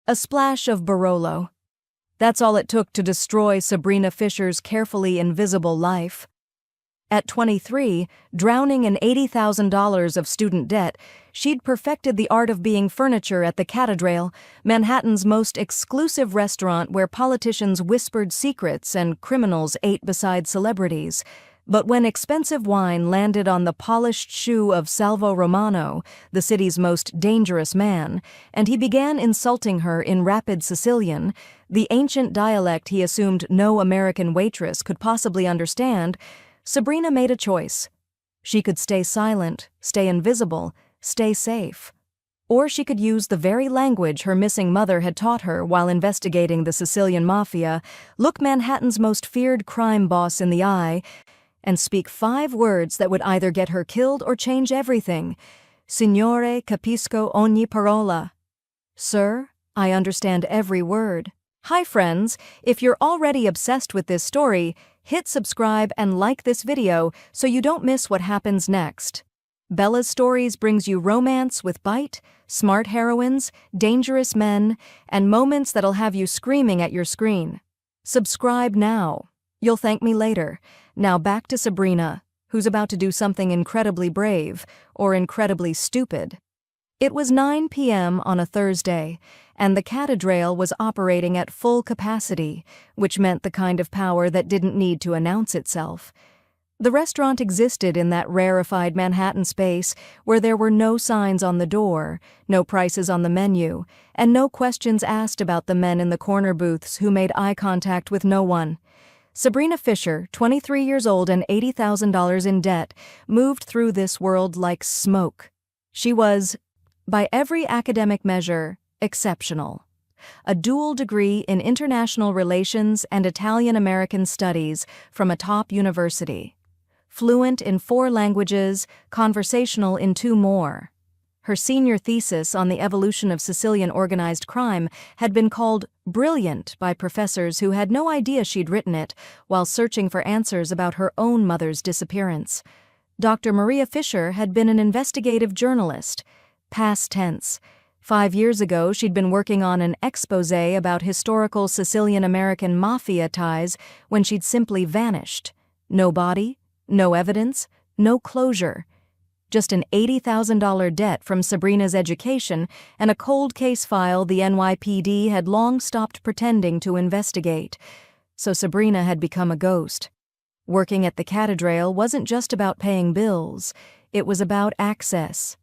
A splash of Barolo. That's all it took to destroy Sabrina Fisher's carefully invisible life. At 23, drowning in $80,000 of student debt, she'd perfected the art of being furniture at the Cathedral, Manhattan's most exclusive restaurant where politicians whispered secrets and criminals ate beside celebrities. But when expensive wine landed on the polished shoe of Salvo Romano, the city's most dangerous man, and he began insulting her in rapid Sicilian, the ancient dialect he assumed no American waitress could possibly understand, Sabrina made a choice. She could stay silent, stay invisible, stay safe. Or she could use the very language her missing mother had taught her while investigating the Sicilian Mafia, look Manhattan's most feared crime boss in the eye, and speak 5 words that would either get her killed or change everything. Signore, capisco ogni parola. Sir, I understand every word. Hi friends, if you're already obsessed with this story, hit subscribe and like this video so you don't miss what happens next. Bella's Stories brings you romance with bite, smart heroines, dangerous men, and moments that'll have you screaming at your screen. Subscribe now. You'll thank me later. Now back to Sabrina, who's about to do something incredibly brave, or incredibly stupid. It was 9 p.m. on a Thursday, and the Cathedral was operating at full capacity, which meant the kind of power that didn't need to announce itself. The restaurant existed in that rarefied Manhattan space where there were no signs on the door, no prices on the menu, and no questions asked about the men in the corner booths who made eye contact with no one. Sabrina Fisher, 23 years old and $80,000 in debt, moved through this world like smoke. She was, by every academic measure, exceptional. A dual degree in international relations and Italian-American studies from a top university. Fluent in 4 languages, conversational in 2 more. Her senior thesis on the evolution of Sicilian organized crime had been called brilliant by professors who had no idea she'd written it while searching for answers about her own mother's disappearance. Dr. Maria Fisher had been an investigative journalist. Past tense. 5 years ago, she'd been working on an exposé about historical Sicilian-American mafia ties when she'd simply vanished. No body, no evidence, no closure. Just an $80,000 debt from Sabrina's education and a cold case file the NYPD had long stopped pretending to investigate. So Sabrina had become a ghost. Working at the Cathedral wasn't just about paying bills, it was about access.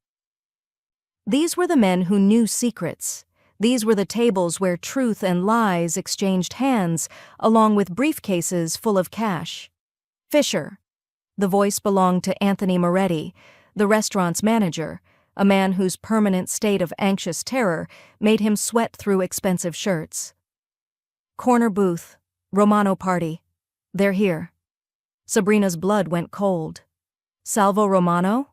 These were the men who knew secrets. These were the tables where truth and lies exchanged hands, along with briefcases full of cash. Fisher. The voice belonged to Anthony Moretti, the restaurant's manager, a man whose permanent state of anxious terror made him sweat through expensive shirts. Corner booth. Romano party. They're here. Sabrina's blood went cold. Salvo Romano?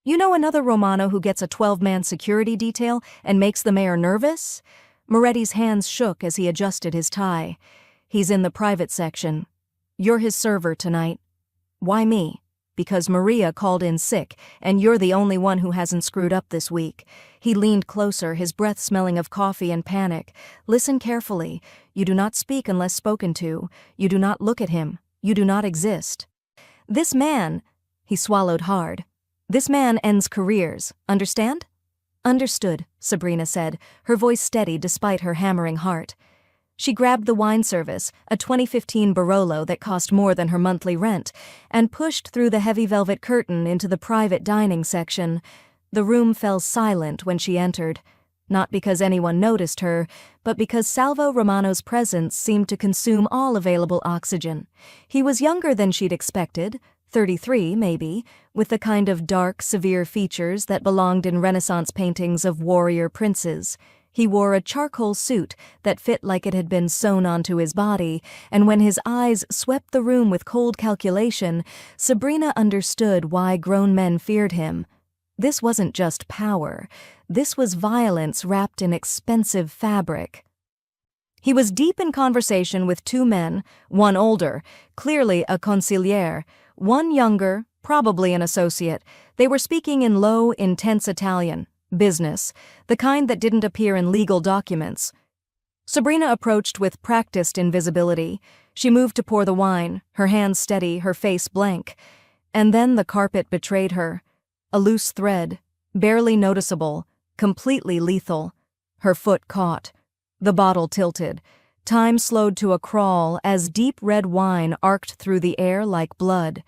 You know another Romano who gets a 12-man security detail and makes the mayor nervous? Moretti's hands shook as he adjusted his tie. He's in the private section. You're his server tonight. Why me? Because Maria called in sick, and you're the only one who hasn't screwed up this week. He leaned closer, his breath smelling of coffee and panic. Listen carefully. You do not speak unless spoken to. You do not look at him. You do not exist. This man, he swallowed hard. This man ends careers, understand? Understood, Sabrina said, her voice steady despite her hammering heart. She grabbed the wine service, a 2015 Barolo that cost more than her monthly rent, and pushed through the heavy velvet curtain into the private dining section. The room fell silent when she entered, not because anyone noticed her, but because Salvo Romano's presence seemed to consume all available oxygen. He was younger than she'd expected, 33 maybe, with the kind of dark, severe features that belonged in Renaissance paintings of warrior princes. He wore a charcoal suit that fit like it had been sewn onto his body, and when his eyes swept the room with cold calculation, Sabrina understood why grown men feared him. This wasn't just power. This was violence wrapped in expensive fabric. He was deep in conversation with 2 men, one older, clearly a consigliere, one younger, probably an associate. They were speaking in low, intense Italian, business, the kind that didn't appear in legal documents. Sabrina approached with practiced invisibility. She moved to pour the wine, her hands steady, her face blank. And then the carpet betrayed her. A loose thread, barely noticeable, completely lethal. Her foot caught. The bottle tilted. Time slowed to a crawl as deep red wine arced through the air like blood.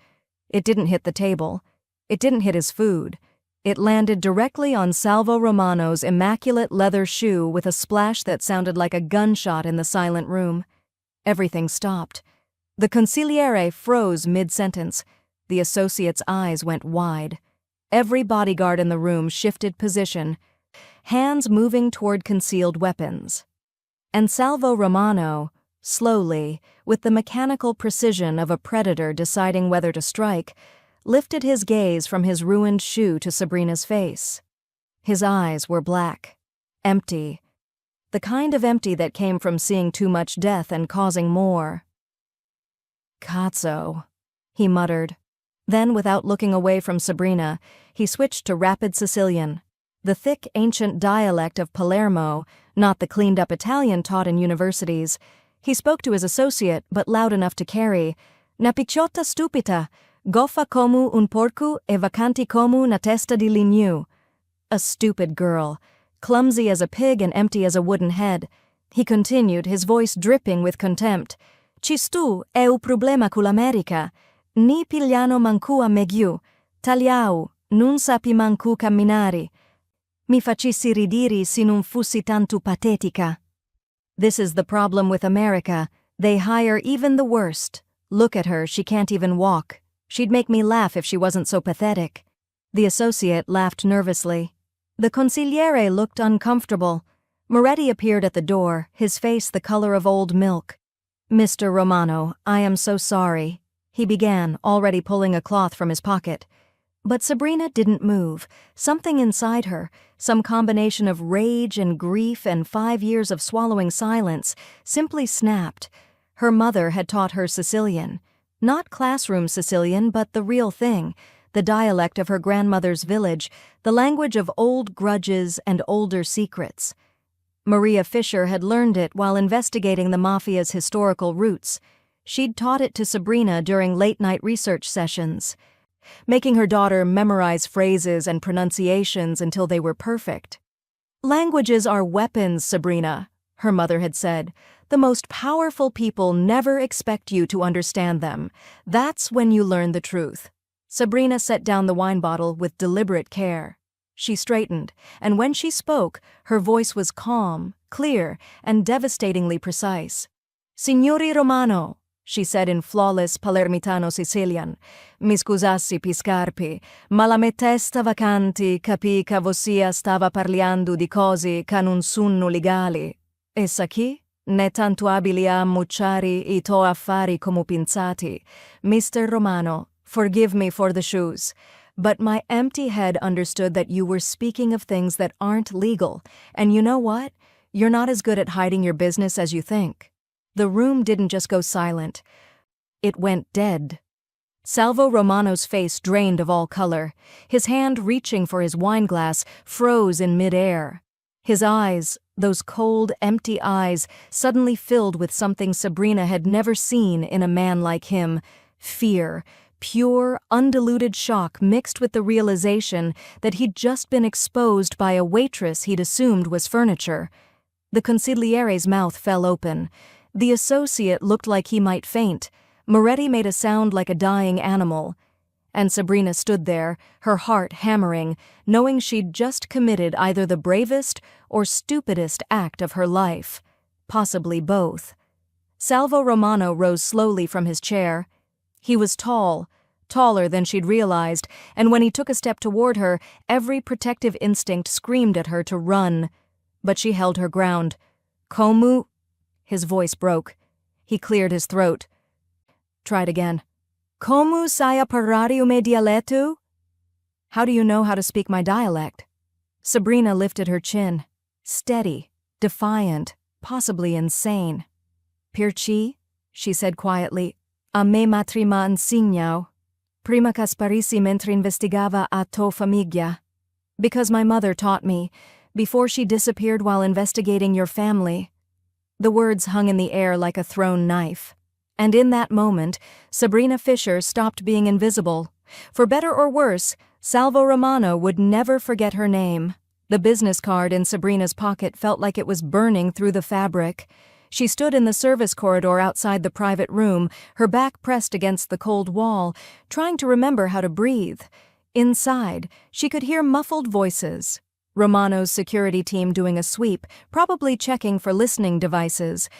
It didn't hit the table. It didn't hit his food. It landed directly on Salvo Romano's immaculate leather shoe with a splash that sounded like a gunshot in the silent room. Everything stopped. The consigliere froze mid-sentence. The associate's eyes went wide. Every bodyguard in the room shifted position, hands moving toward concealed weapons. And Salvo Romano, slowly, with the mechanical precision of a predator deciding whether to strike, lifted his gaze from his ruined shoe to Sabrina's face. His eyes were black, empty, the kind of empty that came from seeing too much death and causing more. "Cazzo," he muttered. Then, without looking away from Sabrina, he switched to rapid Sicilian, the thick, ancient dialect of Palermo, not the cleaned-up Italian taught in universities. He spoke to his associate, but loud enough to carry, "Na picciotta stupida, goffa como un porco e vacanti como una testa di legno." A stupid girl, clumsy as a pig and empty as a wooden head. He continued, his voice dripping with contempt. "Cistu è un problema con l'America. Ni pigliano mancu a megiu. Tagliau, non sapi mancu camminare. Mi facissi ridere se non fossi tanto patetica." This is the problem with America. They hire even the worst. Look at her, she can't even walk. She'd make me laugh if she wasn't so pathetic. The associate laughed nervously. The consigliere looked uncomfortable. Moretti appeared at the door, his face the color of old milk. "Mr. Romano, I am so sorry," he began, already pulling a cloth from his pocket. But Sabrina didn't move. Something inside her, some combination of rage and grief and 5 years of swallowing silence, simply snapped. Her mother had taught her Sicilian. Not classroom Sicilian, but the real thing, the dialect of her grandmother's village, the language of old grudges and older secrets. Maria Fisher had learned it while investigating the Mafia's historical roots. She'd taught it to Sabrina during late-night research sessions, making her daughter memorize phrases and pronunciations until they were perfect. "Languages are weapons, Sabrina," her mother had said. "The most powerful people never expect you to understand them. That's when you learn the truth." Sabrina set down the wine bottle with deliberate care. She straightened, and when she spoke, her voice was calm, clear, and devastatingly precise. "Signori Romano," she said in flawless Palermitano Sicilian, "mi scusassi piscarpi, ma la mia testa vacanti capì che vossia stava parlando di cose che non sono legali. E sa chi? Né tanto abili a mucciare I to affari come pinzati. Mr. Romano, forgive me for the shoes, but my empty head understood that you were speaking of things that aren't legal, and you know what? You're not as good at hiding your business as you think." The room didn't just go silent. It went dead. Salvo Romano's face drained of all color. His hand reaching for his wineglass froze in midair. His eyes, those cold, empty eyes, suddenly filled with something Sabrina had never seen in a man like him. Fear, pure, undiluted shock mixed with the realization that he'd just been exposed by a waitress he'd assumed was furniture. The consigliere's mouth fell open. The associate looked like he might faint. Moretti made a sound like a dying animal. And Sabrina stood there, her heart hammering, knowing she'd just committed either the bravest or stupidest act of her life. Possibly both. Salvo Romano rose slowly from his chair. He was tall, taller than she'd realized, and when he took a step toward her, every protective instinct screamed at her to run. But she held her ground. "Como?" His voice broke. He cleared his throat. Tried again. "Como sai a parlare o me dialetto?" "How do you know how to speak my dialect?" Sabrina lifted her chin. Steady, defiant, possibly insane. "Pirci," she said quietly, "a me matri ma insignao, prima che sparissi mentre investigava a tua famiglia." Because my mother taught me, before she disappeared while investigating your family." The words hung in the air like a thrown knife. And in that moment, Sabrina Fisher stopped being invisible. For better or worse, Salvo Romano would never forget her name. The business card in Sabrina's pocket felt like it was burning through the fabric. She stood in the service corridor outside the private room, her back pressed against the cold wall, trying to remember how to breathe. Inside, she could hear muffled voices. Romano's security team doing a sweep, probably checking for listening devices,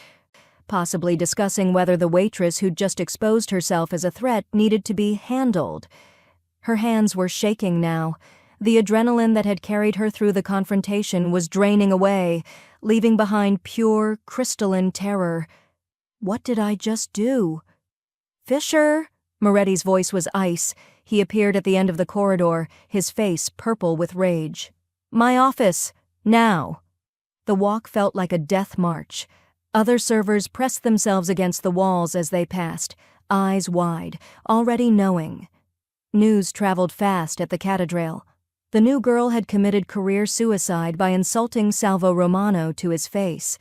possibly discussing whether the waitress who'd just exposed herself as a threat needed to be handled. Her hands were shaking now. The adrenaline that had carried her through the confrontation was draining away, leaving behind pure, crystalline terror. What did I just do? "Fisher!" Moretti's voice was ice. He appeared at the end of the corridor, his face purple with rage. "My office! Now!" The walk felt like a death march. Other servers pressed themselves against the walls as they passed, eyes wide, already knowing. News traveled fast at the cathedral. The new girl had committed career suicide by insulting Salvo Romano to his face.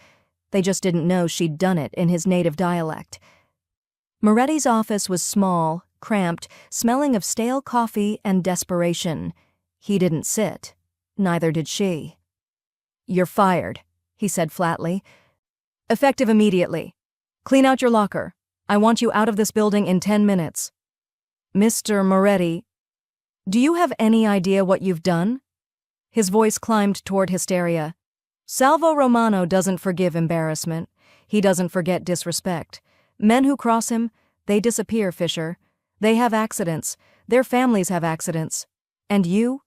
They just didn't know she'd done it in his native dialect. Moretti's office was small, cramped, smelling of stale coffee and desperation. He didn't sit. Neither did she. "You're fired," he said flatly. "Effective immediately. Clean out your locker. I want you out of this building in 10 minutes. Mr. Moretti, do you have any idea what you've done?" His voice climbed toward hysteria. "Salvo Romano doesn't forgive embarrassment. He doesn't forget disrespect. Men who cross him, they disappear, Fisher. They have accidents. Their families have accidents. And you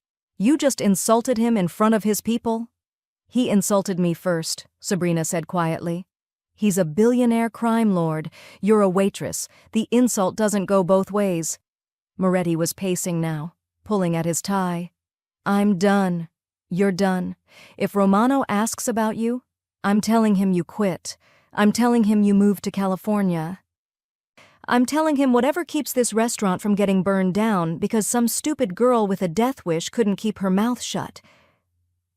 just insulted him in front of his people?" "He insulted me first," Sabrina said quietly. "He's a billionaire crime lord. You're a waitress. The insult doesn't go both ways." Moretti was pacing now, pulling at his tie. "I'm done. You're done. If Romano asks about you, I'm telling him you quit. I'm telling him you moved to California. I'm telling him whatever keeps this restaurant from getting burned down because some stupid girl with a death wish couldn't keep her mouth shut."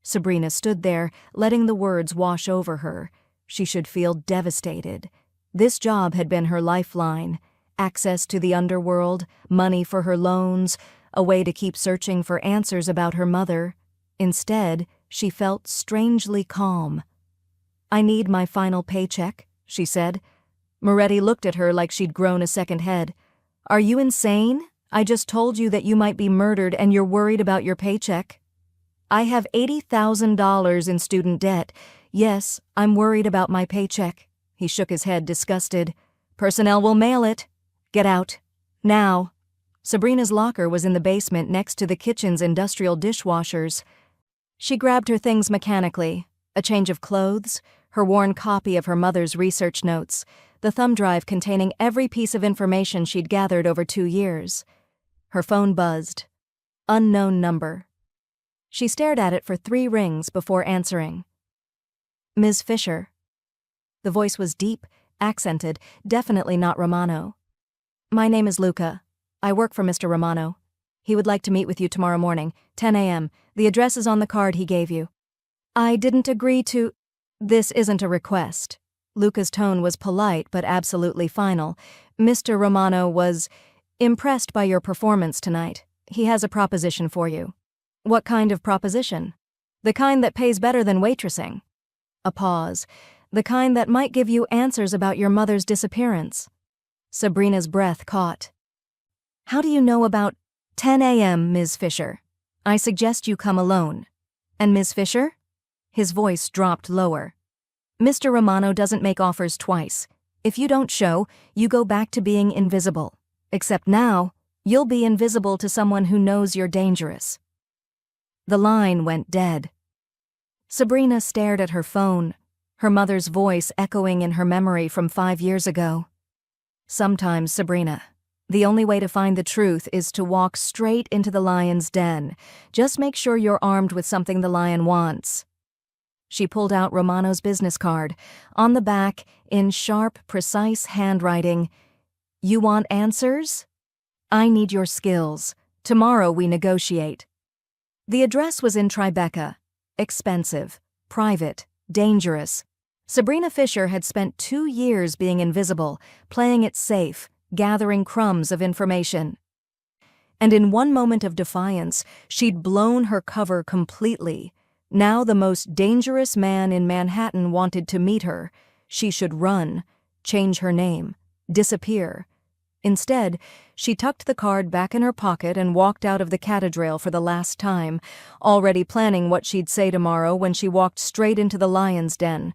Sabrina stood there, letting the words wash over her. She should feel devastated. This job had been her lifeline. Access to the underworld, money for her loans, a way to keep searching for answers about her mother. Instead, she felt strangely calm. "I need my final paycheck," she said. Moretti looked at her like she'd grown a second head. "Are you insane? I just told you that you might be murdered and you're worried about your paycheck." "I have $80,000 in student debt. Yes, I'm worried about my paycheck." He shook his head, disgusted. "Personnel will mail it. Get out. Now." Sabrina's locker was in the basement next to the kitchen's industrial dishwashers. She grabbed her things mechanically. A change of clothes, her worn copy of her mother's research notes, the thumb drive containing every piece of information she'd gathered over 2 years. Her phone buzzed. Unknown number. She stared at it for 3 rings before answering. "Ms. Fisher." The voice was deep, accented, definitely not Romano. "My name is Luca. I work for Mr. Romano. He would like to meet with you tomorrow morning, 10 a.m. The address is on the card he gave you." "I didn't agree to—" "This isn't a request." Luca's tone was polite but absolutely final. "Mr. Romano was impressed by your performance tonight. He has a proposition for you." "What kind of proposition?" "The kind that pays better than waitressing." A pause. "The kind that might give you answers about your mother's disappearance." Sabrina's breath caught. "How do you know about 10 a.m., Ms. Fisher? I suggest you come alone." "And Ms. Fisher?" His voice dropped lower. "Mr. Romano doesn't make offers twice. If you don't show, you go back to being invisible. Except now, you'll be invisible to someone who knows you're dangerous." The line went dead. Sabrina stared at her phone, her mother's voice echoing in her memory from 5 years ago. "Sometimes, Sabrina, the only way to find the truth is to walk straight into the lion's den. Just make sure you're armed with something the lion wants." She pulled out Romano's business card. On the back, in sharp, precise handwriting, "You want answers? I need your skills. Tomorrow we negotiate." The address was in Tribeca. Expensive, private, dangerous. Sabrina Fisher had spent 2 years being invisible, playing it safe, gathering crumbs of information. And in one moment of defiance, she'd blown her cover completely. Now the most dangerous man in Manhattan wanted to meet her. She should run, change her name, disappear. Instead, she tucked the card back in her pocket and walked out of the cathedral for the last time, already planning what she'd say tomorrow when she walked straight into the lion's den.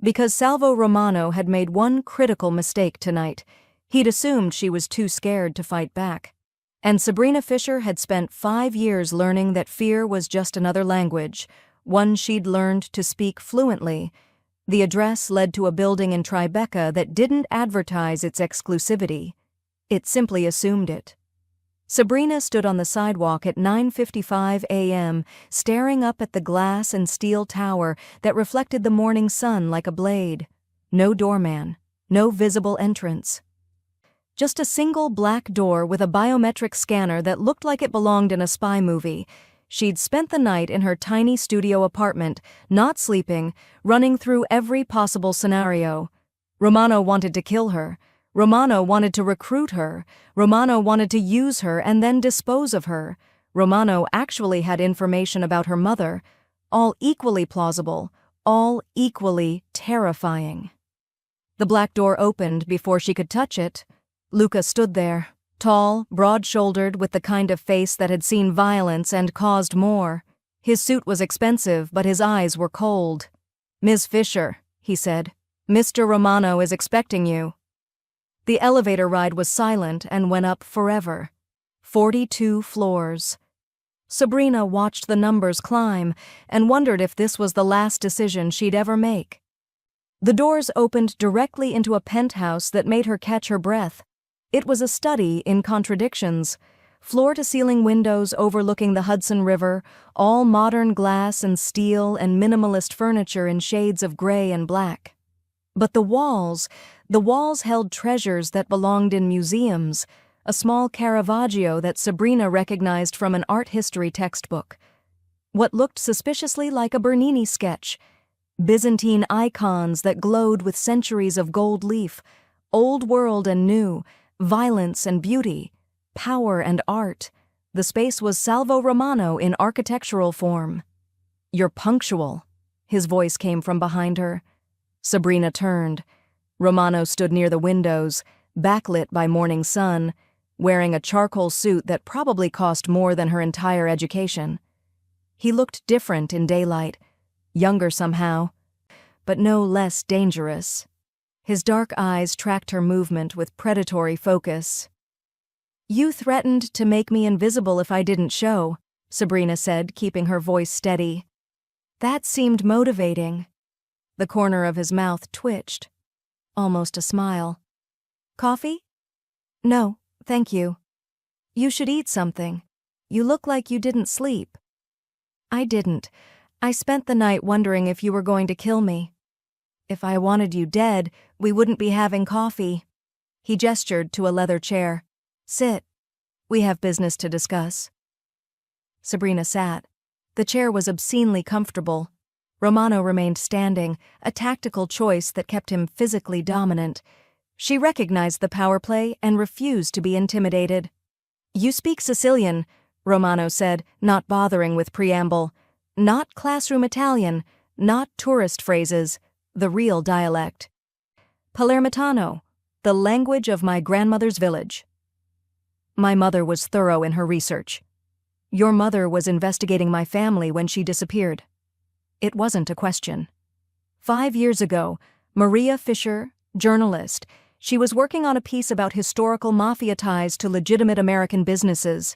Because Salvo Romano had made one critical mistake tonight. He'd assumed she was too scared to fight back. And Sabrina Fisher had spent 5 years learning that fear was just another language, one she'd learned to speak fluently. The address led to a building in Tribeca that didn't advertise its exclusivity. It simply assumed it. Sabrina stood on the sidewalk at 9:55 a.m., staring up at the glass and steel tower that reflected the morning sun like a blade. No doorman, no visible entrance. Just a single black door with a biometric scanner that looked like it belonged in a spy movie. She'd spent the night in her tiny studio apartment, not sleeping, running through every possible scenario. Romano wanted to kill her. Romano wanted to recruit her. Romano wanted to use her and then dispose of her. Romano actually had information about her mother. All equally plausible, all equally terrifying. The black door opened before she could touch it. Luca stood there, tall, broad-shouldered, with the kind of face that had seen violence and caused more. His suit was expensive, but his eyes were cold. "Ms. Fisher," he said, "Mr. Romano is expecting you." The elevator ride was silent and went up forever. 42 floors. Sabrina watched the numbers climb and wondered if this was the last decision she'd ever make. The doors opened directly into a penthouse that made her catch her breath. It was a study in contradictions. Floor-to-ceiling windows overlooking the Hudson River, all modern glass and steel and minimalist furniture in shades of gray and black. But the walls held treasures that belonged in museums, a small Caravaggio that Sabrina recognized from an art history textbook. What looked suspiciously like a Bernini sketch. Byzantine icons that glowed with centuries of gold leaf, old world and new, violence and beauty, power and art. The space was Salvo Romano in architectural form. "You're punctual," his voice came from behind her. Sabrina turned. Romano stood near the windows, backlit by morning sun, wearing a charcoal suit that probably cost more than her entire education. He looked different in daylight, younger somehow, but no less dangerous. His dark eyes tracked her movement with predatory focus. "You threatened to make me invisible if I didn't show," Sabrina said, keeping her voice steady. "That seemed motivating." The corner of his mouth twitched. Almost a smile. "Coffee?" "No, thank you." "You should eat something. You look like you didn't sleep." "I didn't. I spent the night wondering if you were going to kill me. If I wanted you dead, we wouldn't be having coffee." He gestured to a leather chair. "Sit. We have business to discuss." Sabrina sat. The chair was obscenely comfortable. Romano remained standing, a tactical choice that kept him physically dominant. She recognized the power play and refused to be intimidated. "You speak Sicilian," Romano said, not bothering with preamble. "Not classroom Italian, not tourist phrases, the real dialect. Palermitano, the language of my grandmother's village." "My mother was thorough in her research. Your mother was investigating my family when she disappeared." It wasn't a question. 5 years ago, Maria Fisher, journalist, she was working on a piece about historical mafia ties to legitimate American businesses.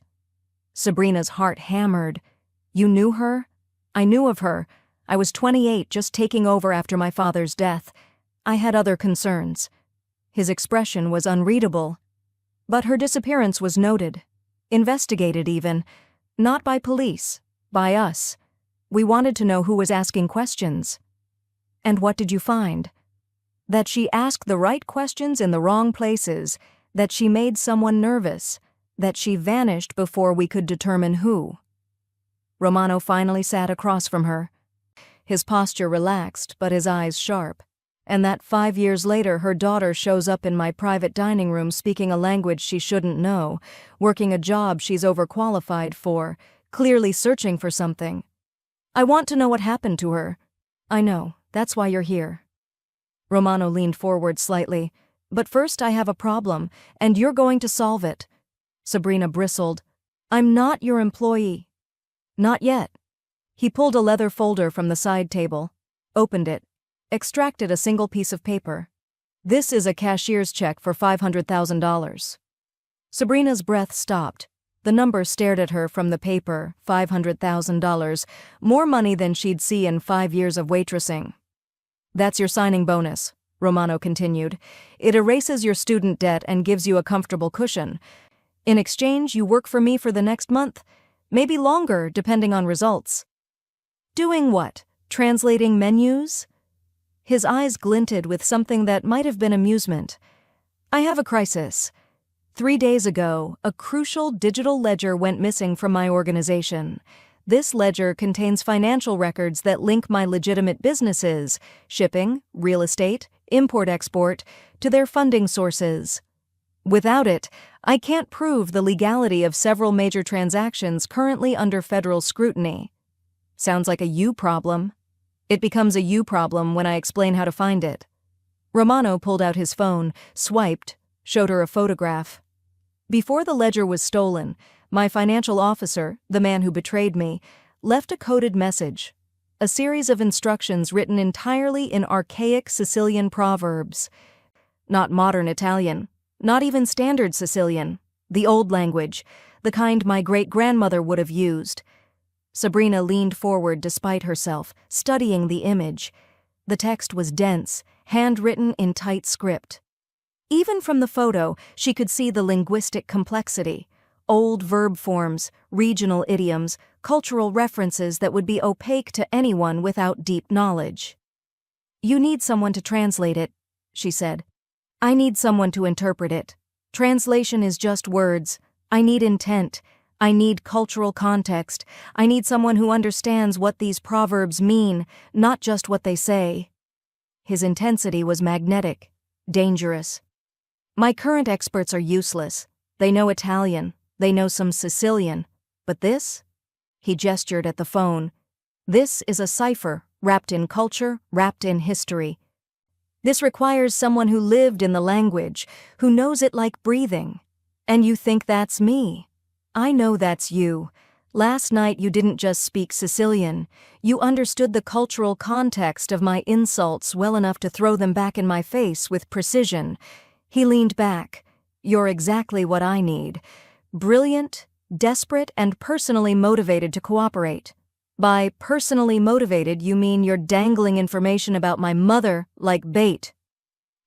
Sabrina's heart hammered. "You knew her?" "I knew of her. I was 28, just taking over after my father's death. I had other concerns." His expression was unreadable. "But her disappearance was noted. Investigated even. Not by police, by us. We wanted to know who was asking questions." "And what did you find?" "That she asked the right questions in the wrong places, that she made someone nervous, that she vanished before we could determine who." Romano finally sat across from her. His posture relaxed, but his eyes sharp. And that 5 years later her daughter shows up in my private dining room speaking a language she shouldn't know, working a job she's overqualified for, clearly searching for something. I want to know what happened to her. I know, that's why you're here. Romano leaned forward slightly. But first I have a problem, and you're going to solve it. Sabrina bristled. I'm not your employee. Not yet. He pulled a leather folder from the side table, opened it, extracted a single piece of paper. This is a cashier's check for $500,000. Sabrina's breath stopped. The number stared at her from the paper, $500,000, more money than she'd see in 5 years of waitressing. That's your signing bonus, Romano continued. It erases your student debt and gives you a comfortable cushion. In exchange, you work for me for the next month, maybe longer, depending on results. Doing what? Translating menus? His eyes glinted with something that might have been amusement. I have a crisis. 3 days ago, a crucial digital ledger went missing from my organization. This ledger contains financial records that link my legitimate businesses, shipping, real estate, import-export, to their funding sources. Without it, I can't prove the legality of several major transactions currently under federal scrutiny. Sounds like a you problem. It becomes a you problem when I explain how to find it. Romano pulled out his phone, swiped, showed her a photograph. Before the ledger was stolen, my financial officer, the man who betrayed me, left a coded message, a series of instructions written entirely in archaic Sicilian proverbs. Not modern Italian, not even standard Sicilian, the old language, the kind my great-grandmother would have used. Sabrina leaned forward despite herself, studying the image. The text was dense, handwritten in tight script. Even from the photo, she could see the linguistic complexity. Old verb forms, regional idioms, cultural references that would be opaque to anyone without deep knowledge. You need someone to translate it, she said. I need someone to interpret it. Translation is just words. I need intent. I need cultural context. I need someone who understands what these proverbs mean, not just what they say. His intensity was magnetic, dangerous. My current experts are useless. They know Italian. They know some Sicilian. But this? He gestured at the phone. This is a cipher, wrapped in culture, wrapped in history. This requires someone who lived in the language, who knows it like breathing. And you think that's me? I know that's you. Last night you didn't just speak Sicilian. You understood the cultural context of my insults well enough to throw them back in my face with precision. He leaned back. You're exactly what I need. Brilliant, desperate, and personally motivated to cooperate. By personally motivated, you mean you're dangling information about my mother like bait.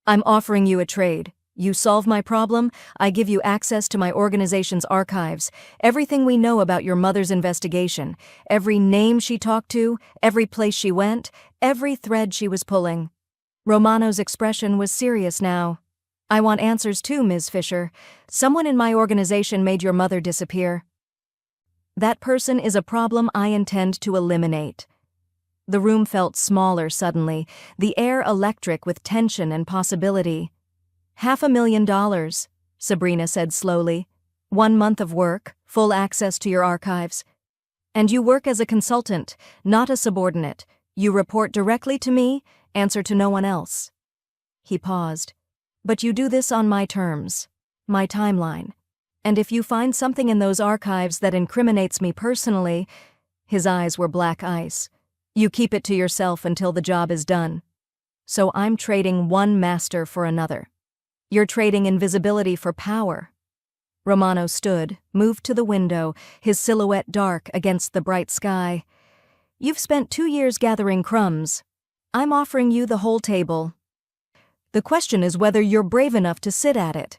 I'm offering you a trade. You solve my problem, I give you access to my organization's archives, everything we know about your mother's investigation, every name she talked to, every place she went, every thread she was pulling. Romano's expression was serious now. I want answers too, Ms. Fisher. Someone in my organization made your mother disappear. That person is a problem I intend to eliminate. The room felt smaller suddenly, the air electric with tension and possibility. $500,000, Sabrina said slowly. 1 month of work, full access to your archives. And you work as a consultant, not a subordinate. You report directly to me, answer to no one else. He paused. But you do this on my terms, my timeline. And if you find something in those archives that incriminates me personally, his eyes were black ice, you keep it to yourself until the job is done. So I'm trading one master for another. You're trading invisibility for power. Romano stood, moved to the window, his silhouette dark against the bright sky. You've spent 2 years gathering crumbs. I'm offering you the whole table. The question is whether you're brave enough to sit at it.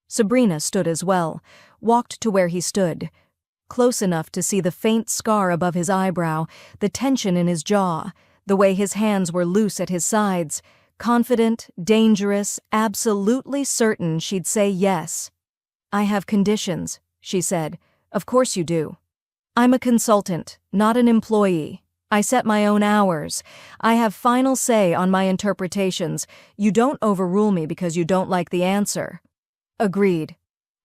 Sabrina stood as well, walked to where he stood, close enough to see the faint scar above his eyebrow, the tension in his jaw, the way his hands were loose at his sides, confident, dangerous, absolutely certain she'd say yes. I have conditions, she said. Of course you do. I'm a consultant, not an employee. I set my own hours. I have final say on my interpretations. You don't overrule me because you don't like the answer. Agreed.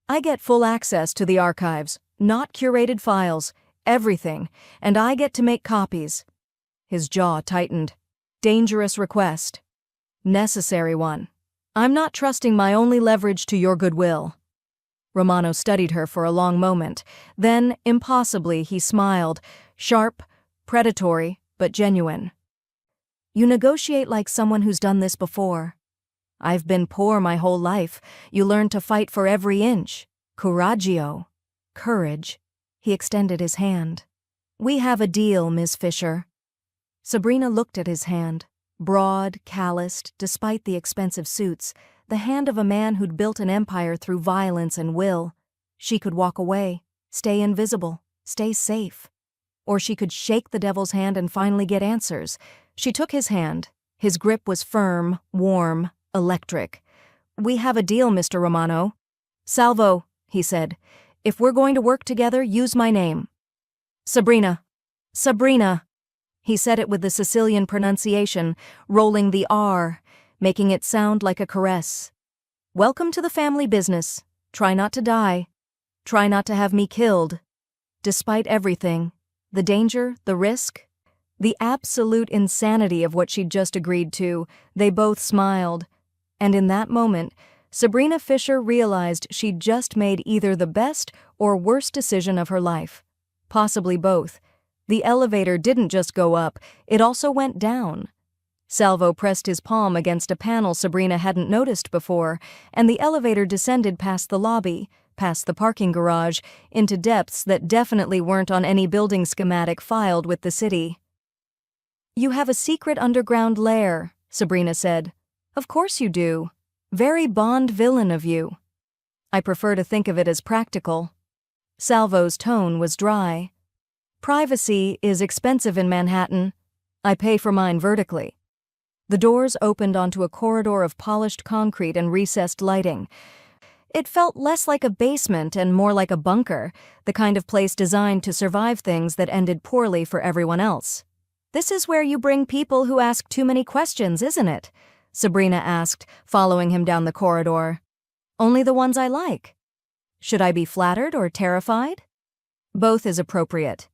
I get full access to the archives, not curated files, everything, and I get to make copies. His jaw tightened. Dangerous request. Necessary one. I'm not trusting my only leverage to your goodwill. Romano studied her for a long moment. Then, impossibly, he smiled, sharp, predatory, but genuine. You negotiate like someone who's done this before. I've been poor my whole life. You learn to fight for every inch. Coraggio. Courage. He extended his hand. We have a deal, Ms. Fisher. Sabrina looked at his hand. Broad, calloused, despite the expensive suits, the hand of a man who'd built an empire through violence and will. She could walk away, stay invisible, stay safe. Or she could shake the devil's hand and finally get answers. She took his hand. His grip was firm, warm, electric. We have a deal, Mr. Romano. Salvo, he said. If we're going to work together, use my name. Sabrina. Sabrina. He said it with the Sicilian pronunciation, rolling the R, making it sound like a caress. Welcome to the family business. Try not to die. Try not to have me killed. Despite everything, the danger, the risk, the absolute insanity of what she'd just agreed to, they both smiled. And in that moment, Sabrina Fisher realized she'd just made either the best or worst decision of her life. Possibly both. The elevator didn't just go up, it also went down. Salvo pressed his palm against a panel Sabrina hadn't noticed before, and the elevator descended past the lobby, past the parking garage, into depths that definitely weren't on any building schematic filed with the city. You have a secret underground lair, Sabrina said. Of course you do. Very Bond villain of you. I prefer to think of it as practical. Salvo's tone was dry. Privacy is expensive in Manhattan. I pay for mine vertically. The doors opened onto a corridor of polished concrete and recessed lighting. It felt less like a basement and more like a bunker, the kind of place designed to survive things that ended poorly for everyone else. This is where you bring people who ask too many questions, isn't it? Sabrina asked, following him down the corridor. Only the ones I like. Should I be flattered or terrified? Both is appropriate.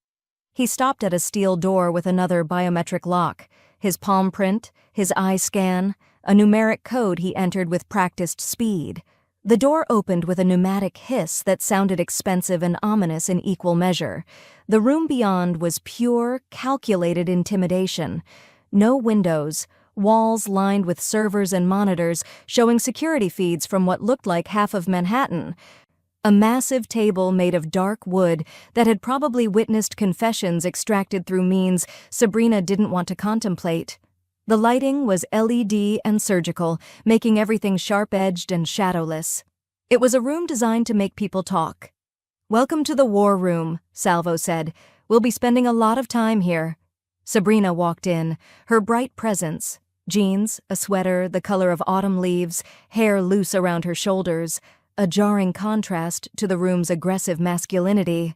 He stopped at a steel door with another biometric lock, his palm print, his eye scan, a numeric code he entered with practiced speed. The door opened with a pneumatic hiss that sounded expensive and ominous in equal measure. The room beyond was pure, calculated intimidation. No windows, walls lined with servers and monitors showing security feeds from what looked like half of Manhattan. A massive table made of dark wood that had probably witnessed confessions extracted through means Sabrina didn't want to contemplate. The lighting was LED and surgical, making everything sharp-edged and shadowless. It was a room designed to make people talk. Welcome to the war room, Salvo said. We'll be spending a lot of time here. Sabrina walked in, her bright presence. Jeans, a sweater, the color of autumn leaves, hair loose around her shoulders, a jarring contrast to the room's aggressive masculinity.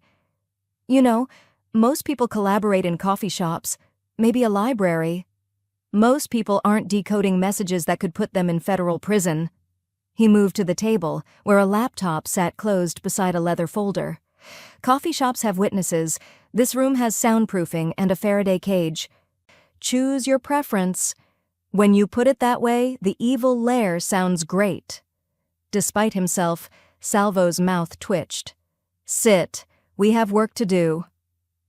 You know, most people collaborate in coffee shops, maybe a library. Most people aren't decoding messages that could put them in federal prison. He moved to the table, where a laptop sat closed beside a leather folder. Coffee shops have witnesses. This room has soundproofing and a Faraday cage. Choose your preference. When you put it that way, the evil lair sounds great. Despite himself, Salvo's mouth twitched. Sit. We have work to do.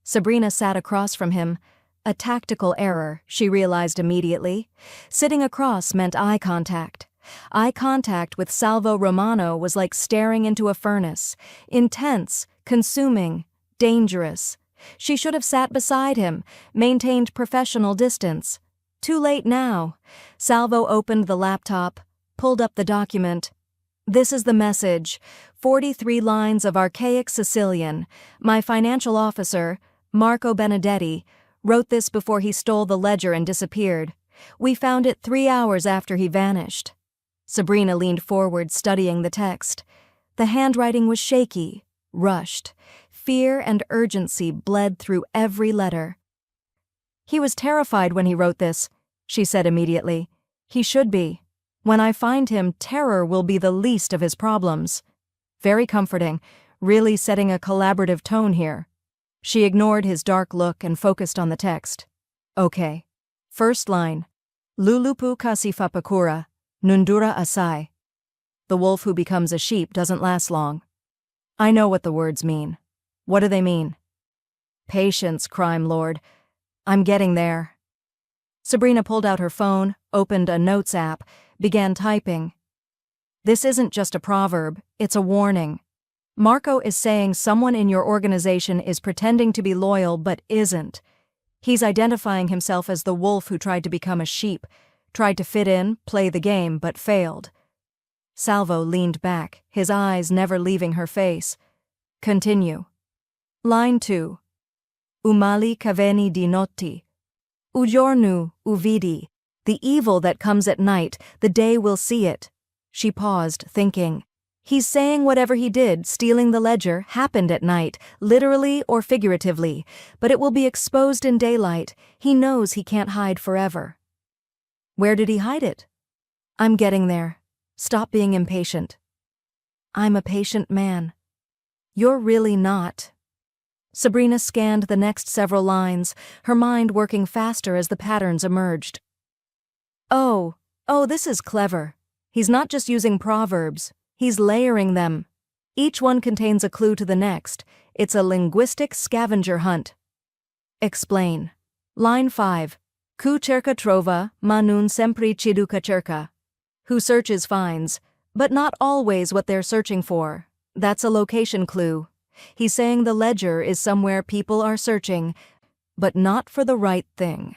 Sabrina sat across from him. A tactical error, she realized immediately. Sitting across meant eye contact. Eye contact with Salvo Romano was like staring into a furnace. Intense, consuming, dangerous. She should have sat beside him, maintained professional distance. Too late now. Salvo opened the laptop, pulled up the document. This is the message. 43 lines of archaic Sicilian. My financial officer, Marco Benedetti, wrote this before he stole the ledger and disappeared. We found it 3 hours after he vanished. Sabrina leaned forward, studying the text. The handwriting was shaky, rushed. Fear and urgency bled through every letter. "He was terrified when he wrote this," she said immediately. "He should be. When I find him, terror will be the least of his problems." Very comforting, really setting a collaborative tone here. She ignored his dark look and focused on the text. Okay. First line. Lulupu kasifapakura, nundura asai. The wolf who becomes a sheep doesn't last long. I know what the words mean. What do they mean? Patience, crime lord. I'm getting there. Sabrina pulled out her phone, opened a notes app, began typing. This isn't just a proverb, it's a warning. Marco is saying someone in your organization is pretending to be loyal but isn't. He's identifying himself as the wolf who tried to become a sheep, tried to fit in, play the game, but failed. Salvo leaned back, his eyes never leaving her face. Continue. Line 2. Umali kaveni di notti. Ujornu, uvidi. The evil that comes at night, the day will see it. She paused, thinking. He's saying whatever he did, stealing the ledger, happened at night, literally or figuratively, but it will be exposed in daylight. He knows he can't hide forever. Where did he hide it? I'm getting there. Stop being impatient. I'm a patient man. You're really not. Sabrina scanned the next several lines, her mind working faster as the patterns emerged. Oh, this is clever. He's not just using proverbs, he's layering them. Each one contains a clue to the next. It's a linguistic scavenger hunt. Explain. Line 5. Ku cerca trova, ma non sempre ciduca cerca. Who searches finds, but not always what they're searching for. That's a location clue. He's saying the ledger is somewhere people are searching, but not for the right thing.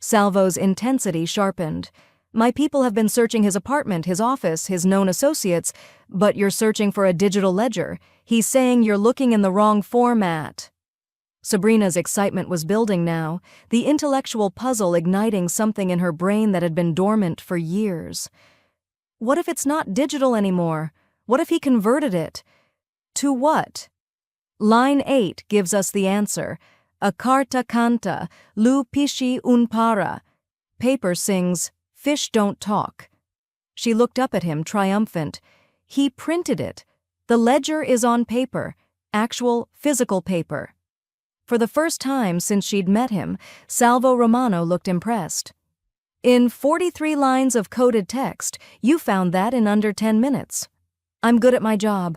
Salvo's intensity sharpened. My people have been searching his apartment, his office, his known associates, but you're searching for a digital ledger. He's saying you're looking in the wrong format. Sabrina's excitement was building now, the intellectual puzzle igniting something in her brain that had been dormant for years. What if it's not digital anymore? What if he converted it? To what? Line 8 gives us the answer. A carta canta, lu pisci un para. Paper sings, fish don't talk. She looked up at him, triumphant. He printed it. The ledger is on paper, actual physical paper. For the first time since she'd met him, Salvo Romano looked impressed. In 43 lines of coded text, you found that in under 10 minutes. I'm good at my job.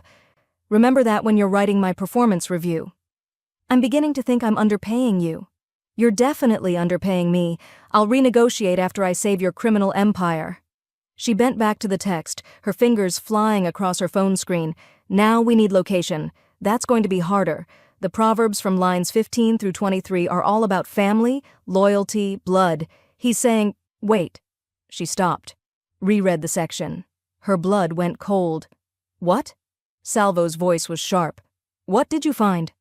Remember that when you're writing my performance review. I'm beginning to think I'm underpaying you. You're definitely underpaying me. I'll renegotiate after I save your criminal empire. She bent back to the text, her fingers flying across her phone screen. Now we need location. That's going to be harder. The proverbs from lines 15 through 23 are all about family, loyalty, blood. He's saying, wait. She stopped. Reread the section. Her blood went cold. What? Salvo's voice was sharp. What did you find?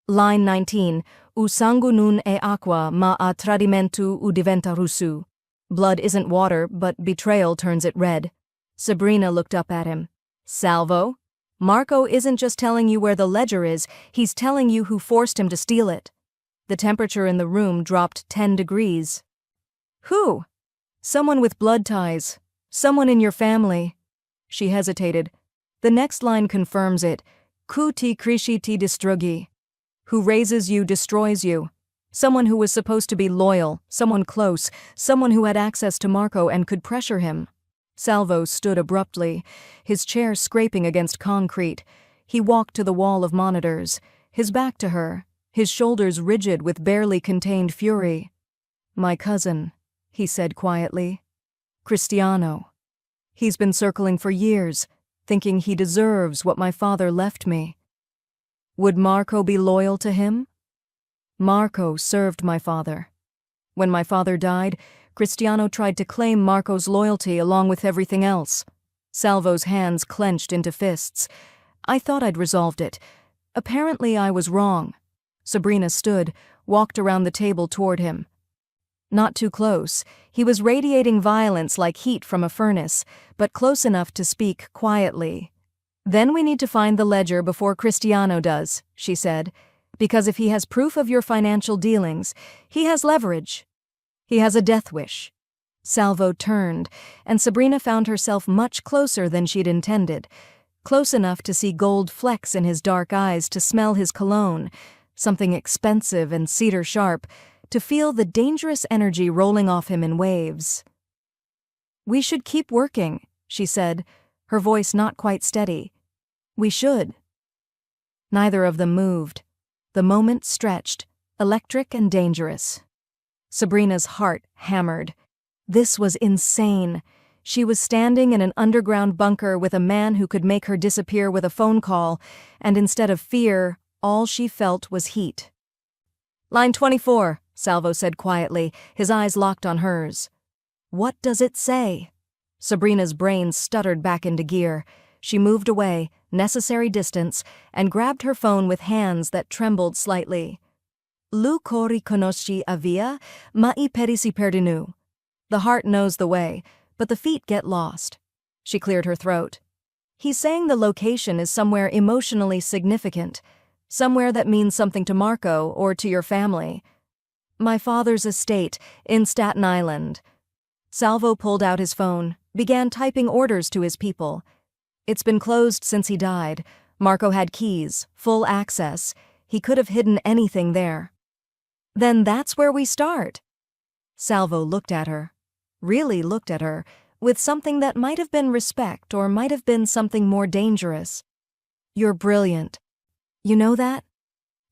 Line 19. U sangue non è acqua, ma a tradimento u diventa rosso. Blood isn't water, but betrayal turns it red. Sabrina looked up at him. Salvo? Marco isn't just telling you where the ledger is, he's telling you who forced him to steal it. The temperature in the room dropped 10 degrees. Who? Someone with blood ties. Someone in your family. She hesitated. The next line confirms it. Ku ti cresci ti distruggi. Who raises you destroys you. Someone who was supposed to be loyal, someone close, someone who had access to Marco and could pressure him. Salvo stood abruptly, his chair scraping against concrete. He walked to the wall of monitors, his back to her, his shoulders rigid with barely contained fury. My cousin, he said quietly. Cristiano. He's been circling for years, thinking he deserves what my father left me. Would Marco be loyal to him? Marco served my father. When my father died, Cristiano tried to claim Marco's loyalty along with everything else. Salvo's hands clenched into fists. I thought I'd resolved it. Apparently I was wrong. Sabrina stood, walked around the table toward him. Not too close. He was radiating violence like heat from a furnace, but close enough to speak quietly. Then we need to find the ledger before Cristiano does, she said, because if he has proof of your financial dealings, he has leverage. He has a death wish. Salvo turned, and Sabrina found herself much closer than she'd intended, close enough to see gold flecks in his dark eyes, to smell his cologne, something expensive and cedar sharp, to feel the dangerous energy rolling off him in waves. "We should keep working," she said, her voice not quite steady. "We should." Neither of them moved. The moment stretched, electric and dangerous. Sabrina's heart hammered. This was insane. She was standing in an underground bunker with a man who could make her disappear with a phone call, and instead of fear, all she felt was heat. "Line 24, Salvo said quietly, his eyes locked on hers. "What does it say?" Sabrina's brain stuttered back into gear. She moved away, necessary distance, and grabbed her phone with hands that trembled slightly. "Lu cori conosci avia, ma I peri si perdinu." The heart knows the way, but the feet get lost. She cleared her throat. "He's saying the location is somewhere emotionally significant, somewhere that means something to Marco or to your family." "My father's estate in Staten Island." Salvo pulled out his phone, began typing orders to his people. "It's been closed since he died. Marco had keys, full access. He could have hidden anything there." "Then that's where we start." Salvo looked at her, really looked at her, with something that might have been respect or might have been something more dangerous. "You're brilliant. You know that?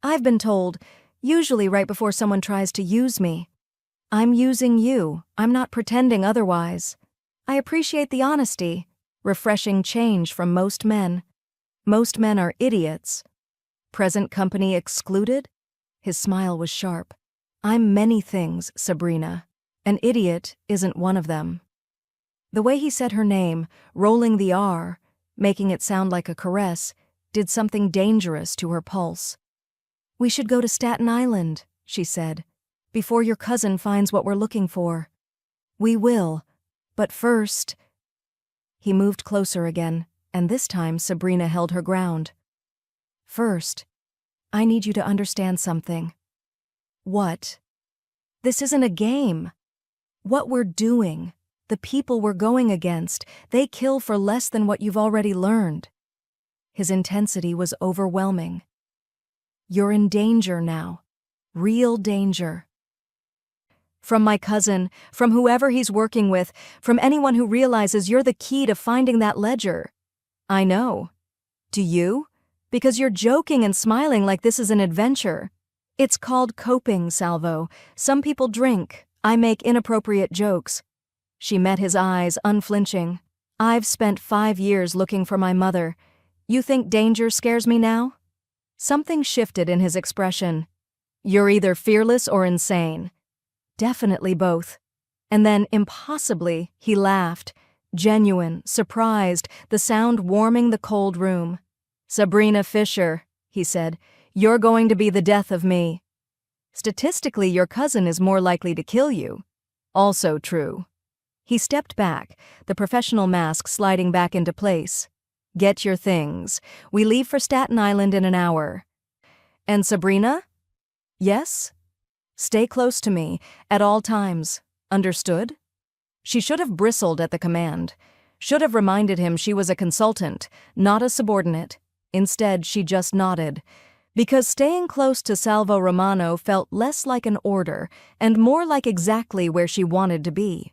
I've been told, usually right before someone tries to use me. I'm using you. I'm not pretending otherwise. I appreciate the honesty. Refreshing change from most men. Most men are idiots. Present company excluded?" His smile was sharp. "I'm many things, Sabrina. An idiot isn't one of them." The way he said her name, rolling the R, making it sound like a caress, did something dangerous to her pulse. "We should go to Staten Island," she said, "before your cousin finds what we're looking for." "We will, but first—" He moved closer again, and this time Sabrina held her ground. "First, I need you to understand something." "What?" "This isn't a game. What we're doing, the people we're going against, they kill for less than what you've already learned." His intensity was overwhelming. "You're in danger now. Real danger. From my cousin, from whoever he's working with, from anyone who realizes you're the key to finding that ledger." "I know. Do you? Because you're joking and smiling like this is an adventure. It's called coping, Salvo. Some people drink. I make inappropriate jokes." She met his eyes, unflinching. "I've spent 5 years looking for my mother. You think danger scares me now?" Something shifted in his expression. "You're either fearless or insane." "Definitely both." And then, impossibly, he laughed. Genuine, surprised, the sound warming the cold room. "Sabrina Fisher," he said, "you're going to be the death of me. Statistically, your cousin is more likely to kill you." Also true. He stepped back, the professional mask sliding back into place. "Get your things. We leave for Staten Island in an hour." "And Sabrina?" "Yes? Stay close to me, at all times. Understood?" She should have bristled at the command, should have reminded him she was a consultant, not a subordinate. Instead, she just nodded, because staying close to Salvo Romano felt less like an order and more like exactly where she wanted to be.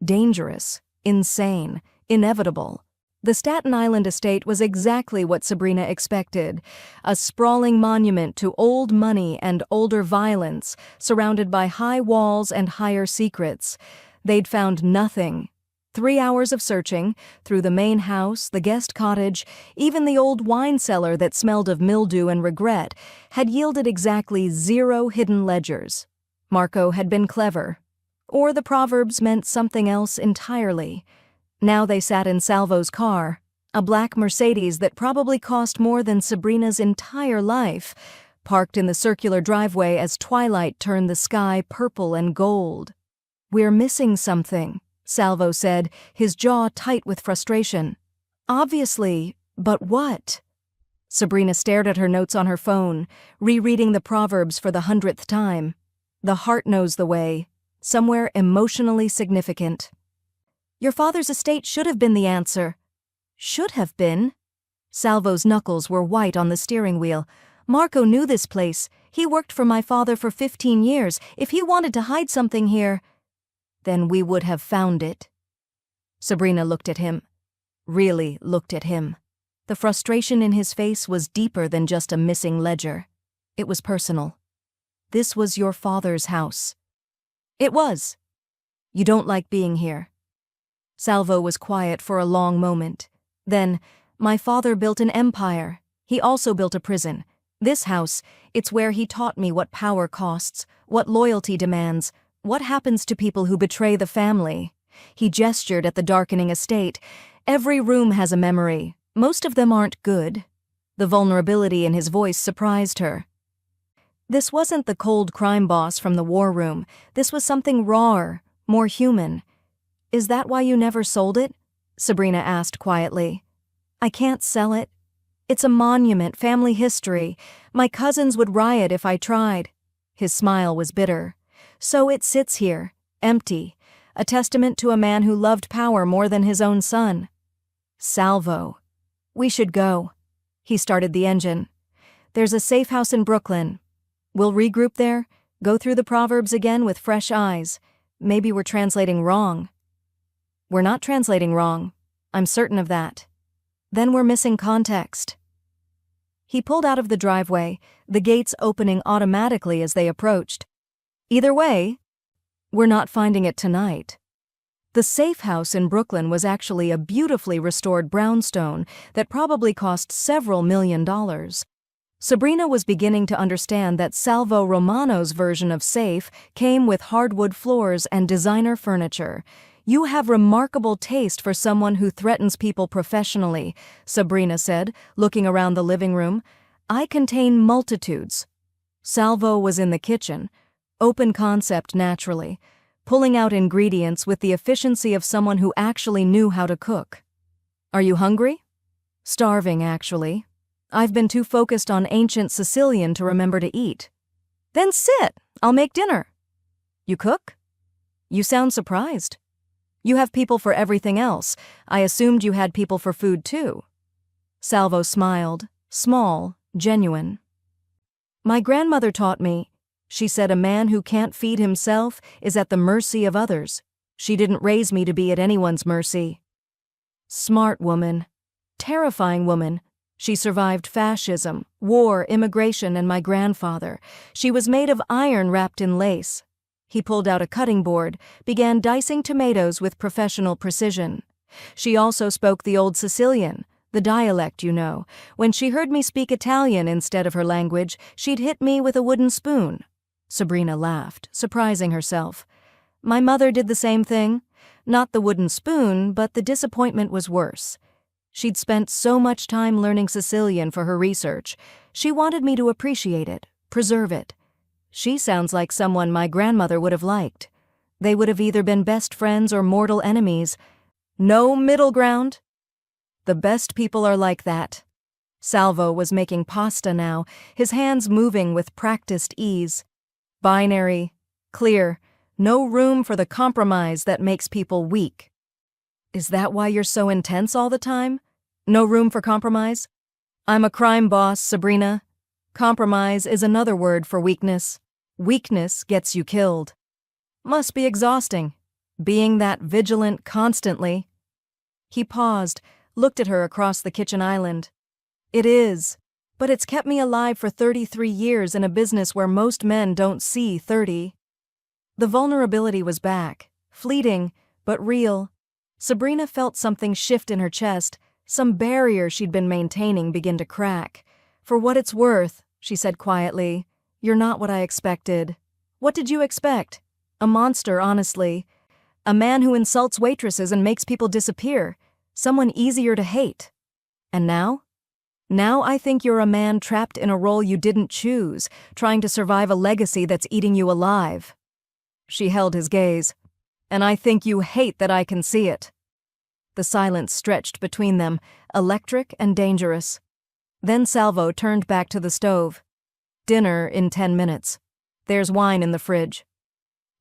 Dangerous, insane, inevitable. The Staten Island estate was exactly what Sabrina expected, a sprawling monument to old money and older violence, surrounded by high walls and higher secrets. They'd found nothing. 3 hours of searching, through the main house, the guest cottage, even the old wine cellar that smelled of mildew and regret, had yielded exactly 0 hidden ledgers. Marco had been clever. Or the proverbs meant something else entirely. Now they sat in Salvo's car, a black Mercedes that probably cost more than Sabrina's entire life, parked in the circular driveway as twilight turned the sky purple and gold. "We're missing something," Salvo said, his jaw tight with frustration. "Obviously, But what? Sabrina stared at her notes on her phone, rereading the Proverbs for the 100th time. The heart knows the way. Somewhere emotionally significant. Your father's estate should have been the answer. Should have been? Salvo's knuckles were white on the steering wheel. Marco knew this place. He worked for my father for 15 years. If he wanted to hide something here, then we would have found it. Sabrina looked at him. Really looked at him. The frustration in his face was deeper than just a missing ledger. It was personal. This was your father's house. It was. You don't like being here. Salvo was quiet for a long moment. Then, my father built an empire. He also built a prison. This house, it's where he taught me what power costs, what loyalty demands, what happens to people who betray the family. He gestured at the darkening estate. Every room has a memory. Most of them aren't good. The vulnerability in his voice surprised her. This wasn't the cold crime boss from the war room. This was something rawer, more human. Is that why you never sold it? Sabrina asked quietly. I can't sell it. It's a monument, family history. My cousins would riot if I tried. His smile was bitter. So it sits here, empty, a testament to a man who loved power more than his own son. Salvo. We should go. He started the engine. There's a safe house in Brooklyn. We'll regroup there, go through the Proverbs again with fresh eyes. Maybe we're translating wrong. We're not translating wrong. I'm certain of that. Then we're missing context. He pulled out of the driveway, the gates opening automatically as they approached. Either way, we're not finding it tonight. The safe house in Brooklyn was actually a beautifully restored brownstone that probably cost several $1,000,000. Sabrina was beginning to understand that Salvo Romano's version of safe came with hardwood floors and designer furniture. You have remarkable taste for someone who threatens people professionally, Sabrina said, looking around the living room. I contain multitudes. Salvo was in the kitchen, open concept naturally, pulling out ingredients with the efficiency of someone who actually knew how to cook. Are you hungry? Starving, actually. I've been too focused on ancient Sicilian to remember to eat. Then sit. I'll make dinner. You cook? You sound surprised. You have people for everything else. I assumed you had people for food too. Salvo smiled, small, genuine. My grandmother taught me. She said a man who can't feed himself is at the mercy of others. She didn't raise me to be at anyone's mercy. Smart woman. Terrifying woman. She survived fascism, war, immigration, and my grandfather. She was made of iron wrapped in lace. He pulled out a cutting board, began dicing tomatoes with professional precision. She also spoke the old Sicilian, the dialect, you know. When she heard me speak Italian instead of her language, she'd hit me with a wooden spoon. Sabrina laughed, surprising herself. My mother did the same thing. Not the wooden spoon, but the disappointment was worse. She'd spent so much time learning Sicilian for her research. She wanted me to appreciate it, preserve it. She sounds like someone my grandmother would have liked. They would have either been best friends or mortal enemies. No middle ground? The best people are like that. Salvo was making pasta now, his hands moving with practiced ease. Binary, clear, no room for the compromise that makes people weak. Is that why you're so intense all the time? No room for compromise? I'm a crime boss, Sabrina. Compromise is another word for weakness. Weakness gets you killed. Must be exhausting, being that vigilant constantly. He paused, looked at her across the kitchen island. It is, but it's kept me alive for 33 years in a business where most men don't see 30. The vulnerability was back, fleeting, but real. Sabrina felt something shift in her chest, some barrier she'd been maintaining begin to crack. For what it's worth, she said quietly, you're not what I expected. What did you expect? A monster, honestly. A man who insults waitresses and makes people disappear. Someone easier to hate. And now? Now I think you're a man trapped in a role you didn't choose, trying to survive a legacy that's eating you alive. She held his gaze. And I think you hate that I can see it. The silence stretched between them, electric and dangerous. Then Salvo turned back to the stove. "Dinner in 10 minutes. There's wine in the fridge."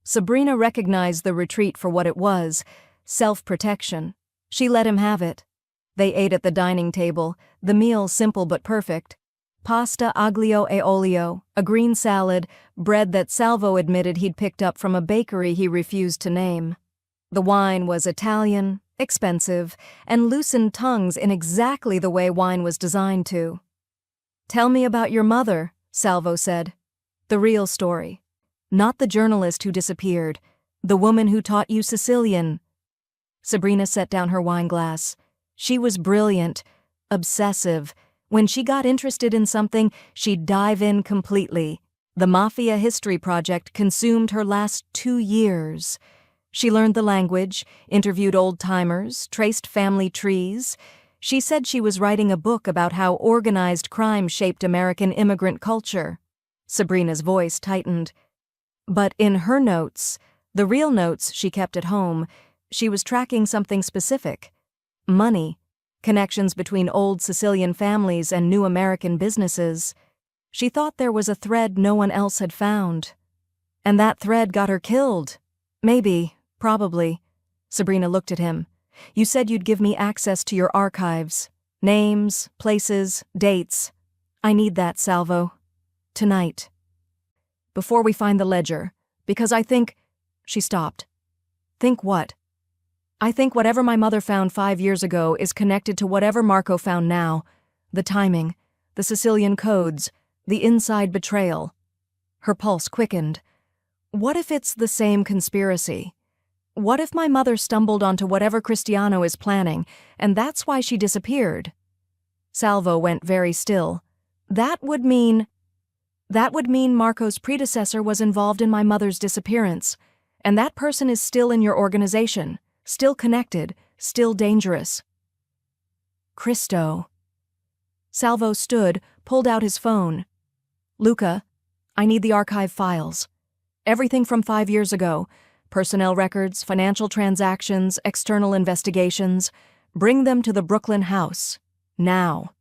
Sabrina recognized the retreat for what it was, self-protection. She let him have it. They ate at the dining table, the meal simple but perfect. Pasta aglio e olio, a green salad, bread that Salvo admitted he'd picked up from a bakery he refused to name. The wine was Italian, expensive, and loosened tongues in exactly the way wine was designed to. "Tell me about your mother," Salvo said. "The real story. Not the journalist who disappeared. The woman who taught you Sicilian." Sabrina set down her wine glass. She was brilliant, obsessive. When she got interested in something, she'd dive in completely. The Mafia History Project consumed her last 2 years. She learned the language, interviewed old-timers, traced family trees. She said she was writing a book about how organized crime shaped American immigrant culture. Sabrina's voice tightened. But in her notes, the real notes she kept at home, she was tracking something specific. Money. Connections between old Sicilian families and new American businesses. She thought there was a thread no one else had found. And that thread got her killed. Maybe, probably. Sabrina looked at him. "You said you'd give me access to your archives. Names, places, dates. I need that, Salvo. Tonight. Before we find the ledger. Because I think—" She stopped. "Think what?" "I think whatever my mother found 5 years ago is connected to whatever Marco found now. The timing, the Sicilian codes, the inside betrayal." Her pulse quickened. "What if it's the same conspiracy? What if my mother stumbled onto whatever Cristiano is planning, and that's why she disappeared?" Salvo went very still. That would mean Marco's predecessor was involved in my mother's disappearance, and that person is still in your organization. Still connected, still dangerous." Cristo. Salvo stood, pulled out his phone. "Luca, I need the archive files. Everything from 5 years ago. Personnel records, financial transactions, external investigations. Bring them to the Brooklyn house. Now."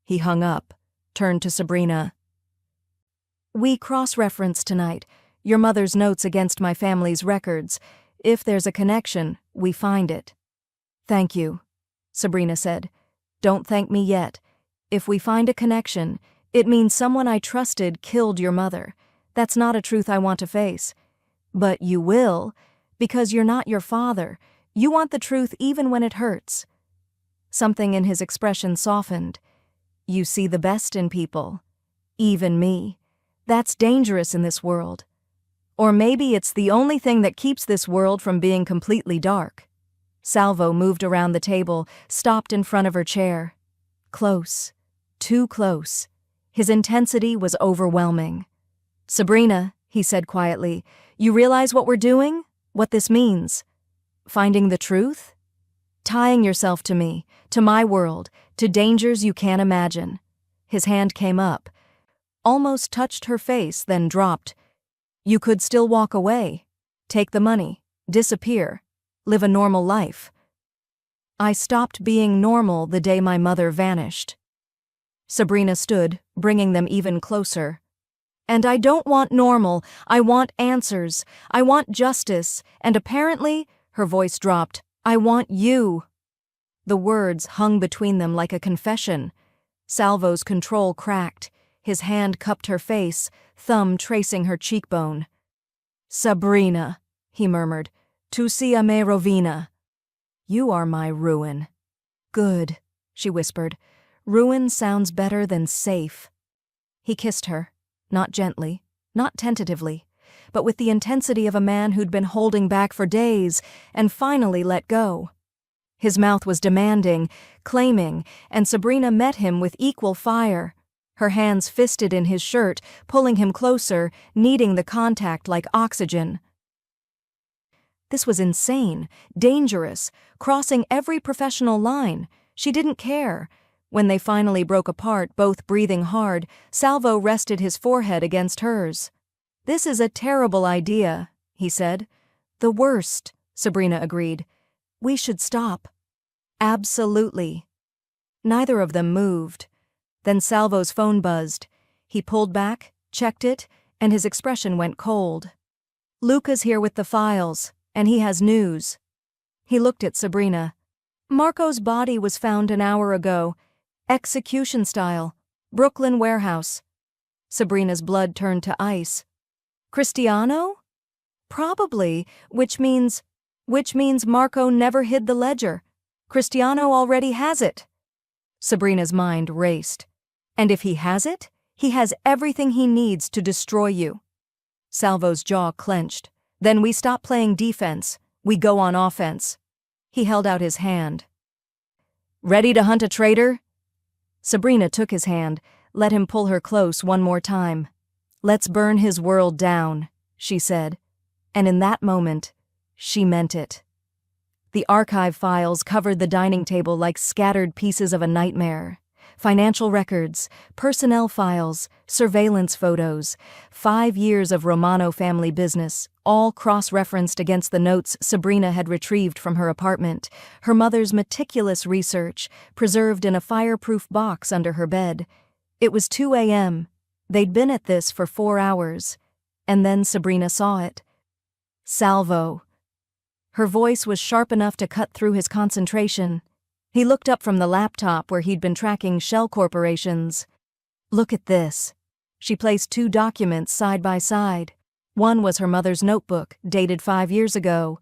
He hung up, turned to Sabrina. "We cross-reference tonight. Your mother's notes against my family's records. If there's a connection, we find it." "Thank you," Sabrina said. "Don't thank me yet. If we find a connection, it means someone I trusted killed your mother. That's not a truth I want to face. But you will, because you're not your father. You want the truth even when it hurts." Something in his expression softened. "You see the best in people. Even me. That's dangerous in this world. Or maybe it's the only thing that keeps this world from being completely dark." Salvo moved around the table, stopped in front of her chair. Close. Too close. His intensity was overwhelming. "Sabrina," he said quietly, "you realize what we're doing? What this means? Finding the truth? Tying yourself to me, to my world, to dangers you can't imagine." His hand came up, almost touched her face, then dropped. "You could still walk away, take the money, disappear, live a normal life." "I stopped being normal the day my mother vanished." Sabrina stood, bringing them even closer. "And I don't want normal, I want answers, I want justice, and apparently," her voice dropped, "I want you." The words hung between them like a confession. Salvo's control cracked. His hand cupped her face, thumb tracing her cheekbone. "Sabrina," he murmured, "tu sia me rovina." "You are my ruin." "Good," she whispered. "Ruin sounds better than safe." He kissed her, not gently, not tentatively, but with the intensity of a man who'd been holding back for days and finally let go. His mouth was demanding, claiming, and Sabrina met him with equal fire. Her hands fisted in his shirt, pulling him closer, needing the contact like oxygen. This was insane, dangerous, crossing every professional line. She didn't care. When they finally broke apart, both breathing hard, Salvo rested his forehead against hers. "This is a terrible idea," he said. "The worst," Sabrina agreed. "We should stop." Absolutely. Neither of them moved. Then Salvo's phone buzzed. He pulled back, checked it, and his expression went cold. Luca's here with the files, and he has news. He looked at Sabrina. Marco's body was found an hour ago. Execution style. Brooklyn warehouse. Sabrina's blood turned to ice. Cristiano? Probably, which means Marco never hid the ledger. Cristiano already has it. Sabrina's mind raced. And if he has it, he has everything he needs to destroy you. Salvo's jaw clenched. Then we stop playing defense. We go on offense. He held out his hand. Ready to hunt a traitor? Sabrina took his hand, let him pull her close one more time. Let's burn his world down, she said. And in that moment, she meant it. The archive files covered the dining table like scattered pieces of a nightmare. Financial records, personnel files, surveillance photos, 5 years of Romano family business, all cross-referenced against the notes Sabrina had retrieved from her apartment, her mother's meticulous research, preserved in a fireproof box under her bed. It was 2 a.m. They'd been at this for 4 hours. And then Sabrina saw it. Salvo. Her voice was sharp enough to cut through his concentration. He looked up from the laptop where he'd been tracking shell corporations. Look at this. She placed 2 documents side by side. One was her mother's notebook, dated 5 years ago.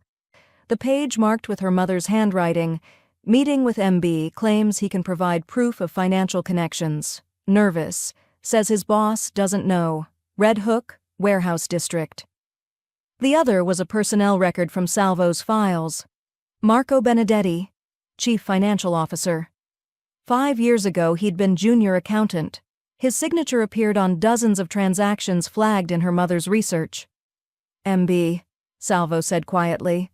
The page marked with her mother's handwriting, "Meeting with MB, claims he can provide proof of financial connections. Nervous. Says his boss doesn't know. Red Hook, Warehouse District." The other was a personnel record from Salvo's files. Marco Benedetti, Chief Financial Officer. 5 years ago, he'd been junior accountant. His signature appeared on dozens of transactions flagged in her mother's research. MB, Salvo said quietly.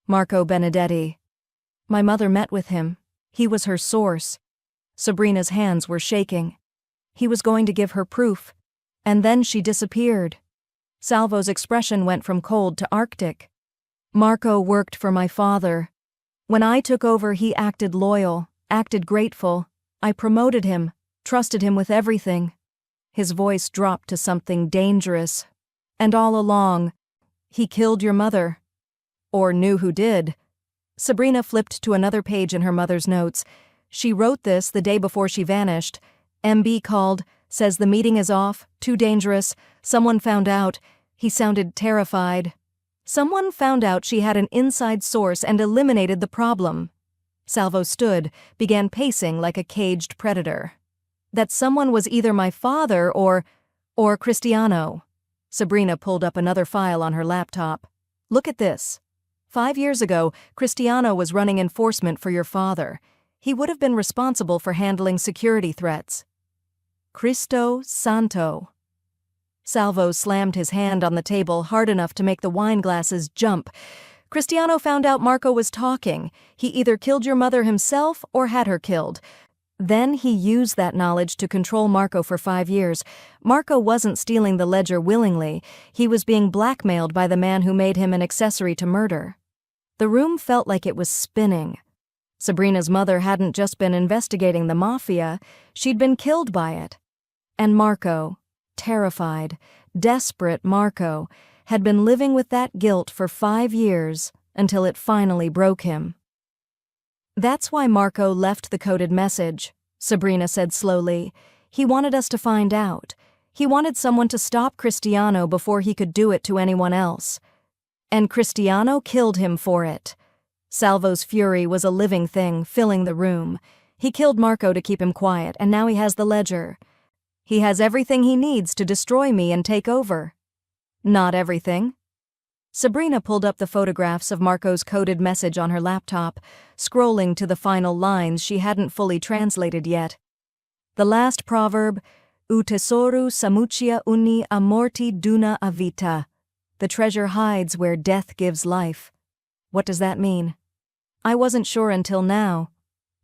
Marco Benedetti. My mother met with him. He was her source. Sabrina's hands were shaking. He was going to give her proof. And then she disappeared. Salvo's expression went from cold to arctic. Marco worked for my father. When I took over, he acted loyal, acted grateful. I promoted him, trusted him with everything. His voice dropped to something dangerous. And all along, he killed your mother. Or knew who did. Sabrina flipped to another page in her mother's notes. She wrote this the day before she vanished. MB called, says the meeting is off, too dangerous. Someone found out. He sounded terrified. Someone found out she had an inside source and eliminated the problem. Salvo stood, began pacing like a caged predator. That someone was either my father or Cristiano. Sabrina pulled up another file on her laptop. Look at this. 5 years ago, Cristiano was running enforcement for your father. He would have been responsible for handling security threats. Cristo Santo. Salvo slammed his hand on the table hard enough to make the wine glasses jump. Cristiano found out Marco was talking. He either killed your mother himself or had her killed. Then he used that knowledge to control Marco for 5 years. Marco wasn't stealing the ledger willingly. He was being blackmailed by the man who made him an accessory to murder. The room felt like it was spinning. Sabrina's mother hadn't just been investigating the mafia, she'd been killed by it. And Marco, terrified, desperate Marco, had been living with that guilt for 5 years until it finally broke him. That's why Marco left the coded message, Sabrina said slowly. He wanted us to find out. He wanted someone to stop Cristiano before he could do it to anyone else. And Cristiano killed him for it. Salvo's fury was a living thing, filling the room. He killed Marco to keep him quiet, and now he has the ledger. He has everything he needs to destroy me and take over. Not everything. Sabrina pulled up the photographs of Marco's coded message on her laptop, scrolling to the final lines she hadn't fully translated yet. The last proverb, "U tesoru samucia uni a morti duna a vita." The treasure hides where death gives life. What does that mean? I wasn't sure until now.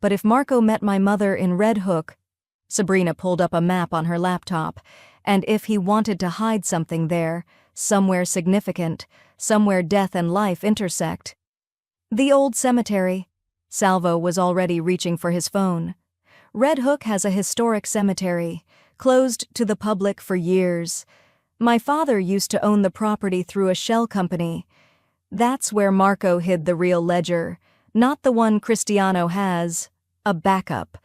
But if Marco met my mother in Red Hook, Sabrina pulled up a map on her laptop, and if he wanted to hide something there, somewhere significant, somewhere death and life intersect. The old cemetery. Salvo was already reaching for his phone. Red Hook has a historic cemetery, closed to the public for years. My father used to own the property through a shell company. That's where Marco hid the real ledger, not the one Cristiano has, a backup.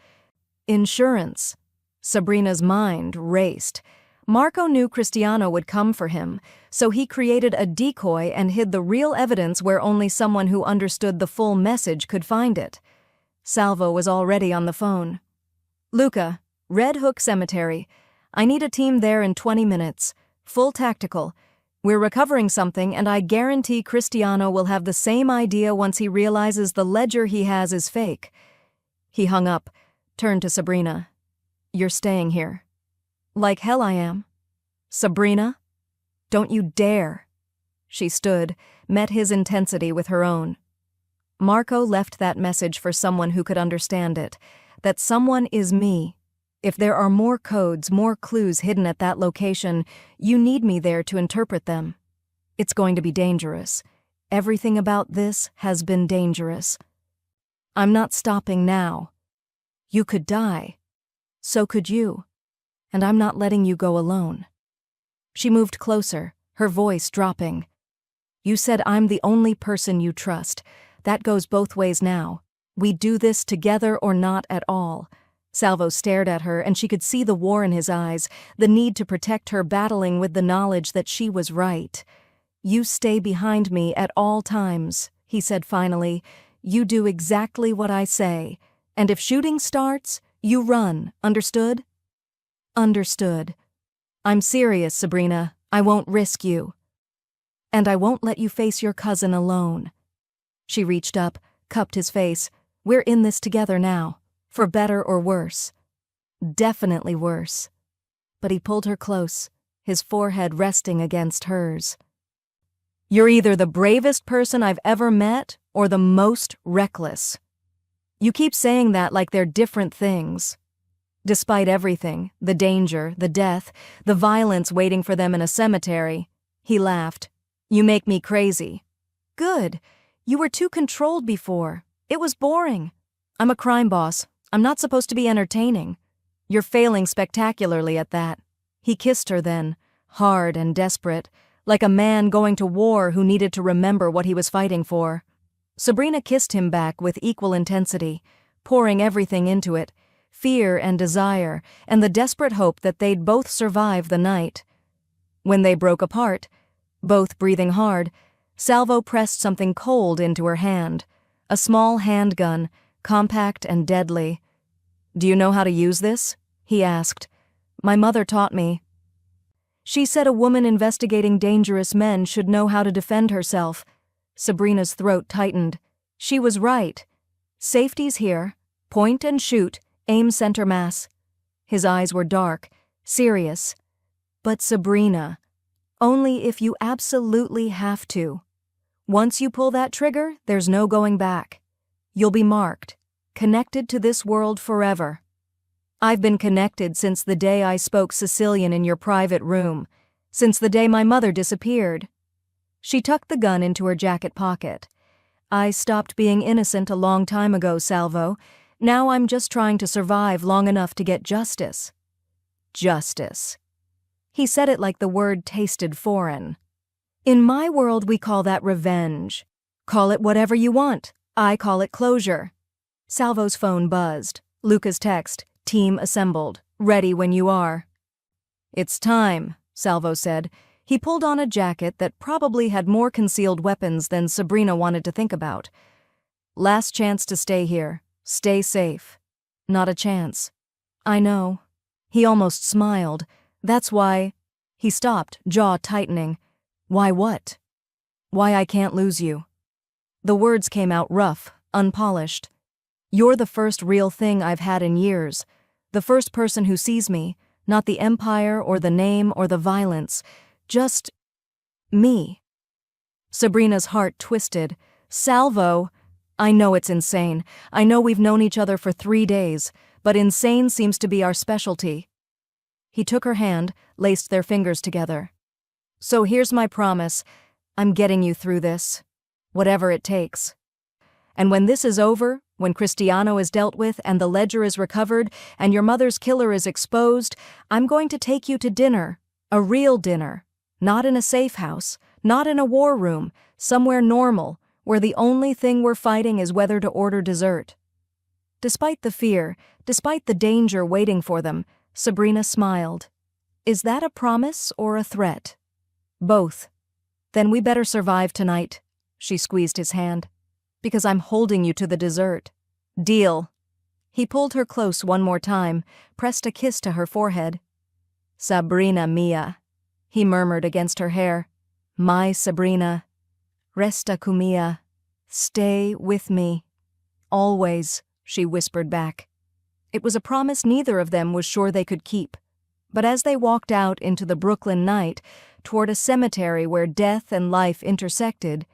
Insurance. Sabrina's mind raced. Marco knew Cristiano would come for him, so he created a decoy and hid the real evidence where only someone who understood the full message could find it. Salvo was already on the phone. Luca, Red Hook Cemetery. I need a team there in 20 minutes. Full tactical. We're recovering something, and I guarantee Cristiano will have the same idea once he realizes the ledger he has is fake. He hung up, turned to Sabrina. You're staying here. Like hell I am. Sabrina? Don't you dare. She stood, met his intensity with her own. Marco left that message for someone who could understand it. That someone is me. If there are more codes, more clues hidden at that location, you need me there to interpret them. It's going to be dangerous. Everything about this has been dangerous. I'm not stopping now. You could die. So could you. And I'm not letting you go alone. She moved closer, her voice dropping. You said I'm the only person you trust. That goes both ways now. We do this together or not at all. Salvo stared at her, and she could see the war in his eyes, the need to protect her battling with the knowledge that she was right. You stay behind me at all times, he said finally. You do exactly what I say. And if shooting starts, you run, understood? Understood. I'm serious, Sabrina. I won't risk you. And I won't let you face your cousin alone. She reached up, cupped his face. We're in this together now. For better or worse. Definitely worse. But he pulled her close, his forehead resting against hers. You're either the bravest person I've ever met or the most reckless. You keep saying that like they're different things. Despite everything, the danger, the death, the violence waiting for them in a cemetery, he laughed. You make me crazy. Good. You were too controlled before. It was boring. I'm a crime boss. I'm not supposed to be entertaining. You're failing spectacularly at that. He kissed her then, hard and desperate, like a man going to war who needed to remember what he was fighting for. Sabrina kissed him back with equal intensity, pouring everything into it, fear and desire, and the desperate hope that they'd both survive the night. When they broke apart, both breathing hard, Salvo pressed something cold into her hand, a small handgun, compact and deadly. Do you know how to use this? He asked. My mother taught me. She said a woman investigating dangerous men should know how to defend herself. Sabrina's throat tightened. She was right. Safety's here. Point and shoot. Aim center mass. His eyes were dark, serious. But Sabrina, only if you absolutely have to. Once you pull that trigger, there's no going back. You'll be marked, connected to this world forever. I've been connected since the day I spoke Sicilian in your private room, since the day my mother disappeared. She tucked the gun into her jacket pocket. I stopped being innocent a long time ago, Salvo. Now I'm just trying to survive long enough to get justice. Justice. He said it like the word tasted foreign. In my world, we call that revenge. Call it whatever you want. I call it closure. Salvo's phone buzzed. Luca's text, team assembled, ready when you are. It's time, Salvo said. He pulled on a jacket that probably had more concealed weapons than Sabrina wanted to think about. Last chance to stay here. Stay safe. Not a chance. I know. He almost smiled. That's why... He stopped, jaw tightening. Why what? Why I can't lose you. The words came out rough, unpolished. You're the first real thing I've had in years. The first person who sees me, not the empire or the name or the violence. Just... me. Sabrina's heart twisted. Salvo... I know it's insane. I know we've known each other for 3 days, but insane seems to be our specialty. He took her hand, laced their fingers together. So here's my promise. I'm getting you through this. Whatever it takes. And when this is over, When Cristiano is dealt with and the ledger is recovered and your mother's killer is exposed, I'm going to take you to dinner. A real dinner. Not in a safe house, not in a war room, somewhere normal, where the only thing we're fighting is whether to order dessert. Despite the fear, despite the danger waiting for them, Sabrina smiled. Is that a promise or a threat? Both. Then we better survive tonight. She squeezed his hand. Because I'm holding you to the dessert. Deal. He pulled her close one more time, pressed a kiss to her forehead. Sabrina mia, he murmured against her hair. My Sabrina. Resta con mia. Stay with me. Always, she whispered back. It was a promise neither of them was sure they could keep. But as they walked out into the Brooklyn night, toward a cemetery where death and life intersected,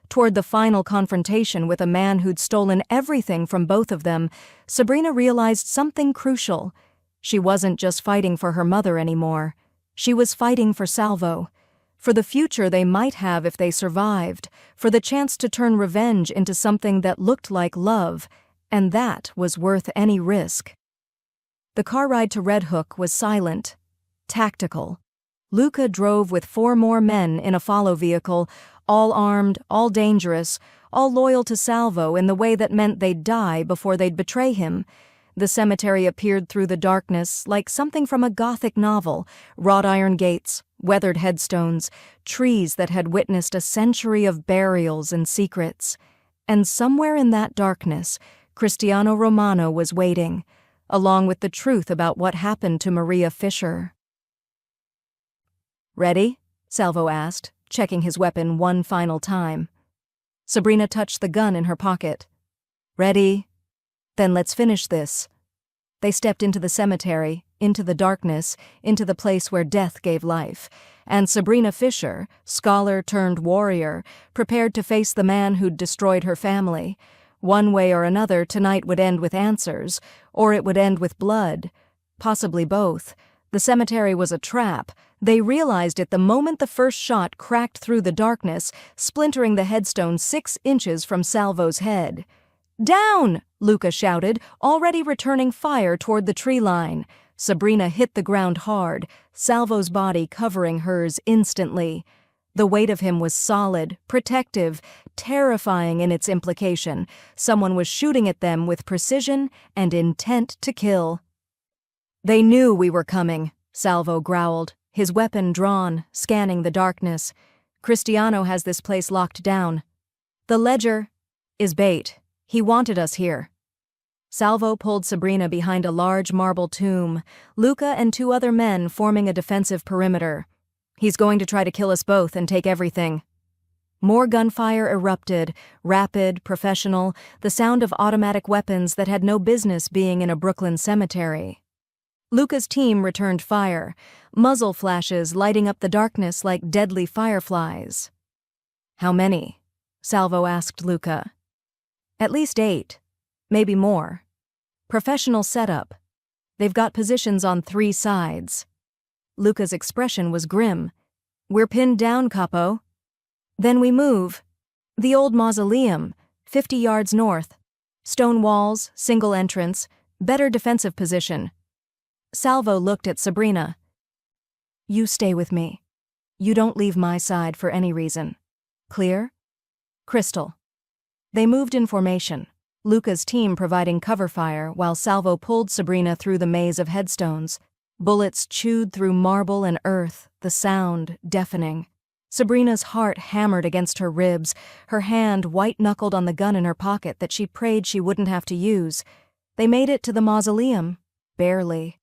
toward the final confrontation with a man who'd stolen everything from both of them, Sabrina realized something crucial. She wasn't just fighting for her mother anymore. She was fighting for Salvo, for the future they might have if they survived, for the chance to turn revenge into something that looked like love, and that was worth any risk. The car ride to Red Hook was silent, tactical. Luca drove with 4 more men in a follow vehicle, all armed, all dangerous, all loyal to Salvo in the way that meant they'd die before they'd betray him. The cemetery appeared through the darkness like something from a Gothic novel, wrought iron gates, weathered headstones, trees that had witnessed a century of burials and secrets. And somewhere in that darkness, Cristiano Romano was waiting, along with the truth about what happened to Maria Fisher. Ready? Salvo asked, checking his weapon one final time. Sabrina touched the gun in her pocket. Ready? Then let's finish this. They stepped into the cemetery, into the darkness, into the place where death gave life, and Sabrina Fisher, scholar turned warrior, prepared to face the man who'd destroyed her family. One way or another, tonight would end with answers, or it would end with blood. Possibly both. The cemetery was a trap. They realized it the moment the first shot cracked through the darkness, splintering the headstone 6 inches from Salvo's head. Down! Luca shouted, already returning fire toward the tree line. Sabrina hit the ground hard, Salvo's body covering hers instantly. The weight of him was solid, protective, terrifying in its implication. Someone was shooting at them with precision and intent to kill. They knew we were coming, Salvo growled, his weapon drawn, scanning the darkness. Cristiano has this place locked down. The ledger is bait. He wanted us here. Salvo pulled Sabrina behind a large marble tomb, Luca and 2 other men forming a defensive perimeter. He's going to try to kill us both and take everything. More gunfire erupted, rapid, professional, the sound of automatic weapons that had no business being in a Brooklyn cemetery. Luca's team returned fire, muzzle flashes lighting up the darkness like deadly fireflies. How many? Salvo asked Luca. At least 8. Maybe more. Professional setup. They've got positions on 3 sides. Luca's expression was grim. We're pinned down, capo. Then we move. The old mausoleum, 50 yards north. Stone walls, single entrance, better defensive position. Salvo looked at Sabrina. You stay with me. You don't leave my side for any reason. Clear? Crystal. They moved in formation, Luca's team providing cover fire while Salvo pulled Sabrina through the maze of headstones. Bullets chewed through marble and earth, the sound deafening. Sabrina's heart hammered against her ribs, her hand white-knuckled on the gun in her pocket that she prayed she wouldn't have to use. They made it to the mausoleum. Barely.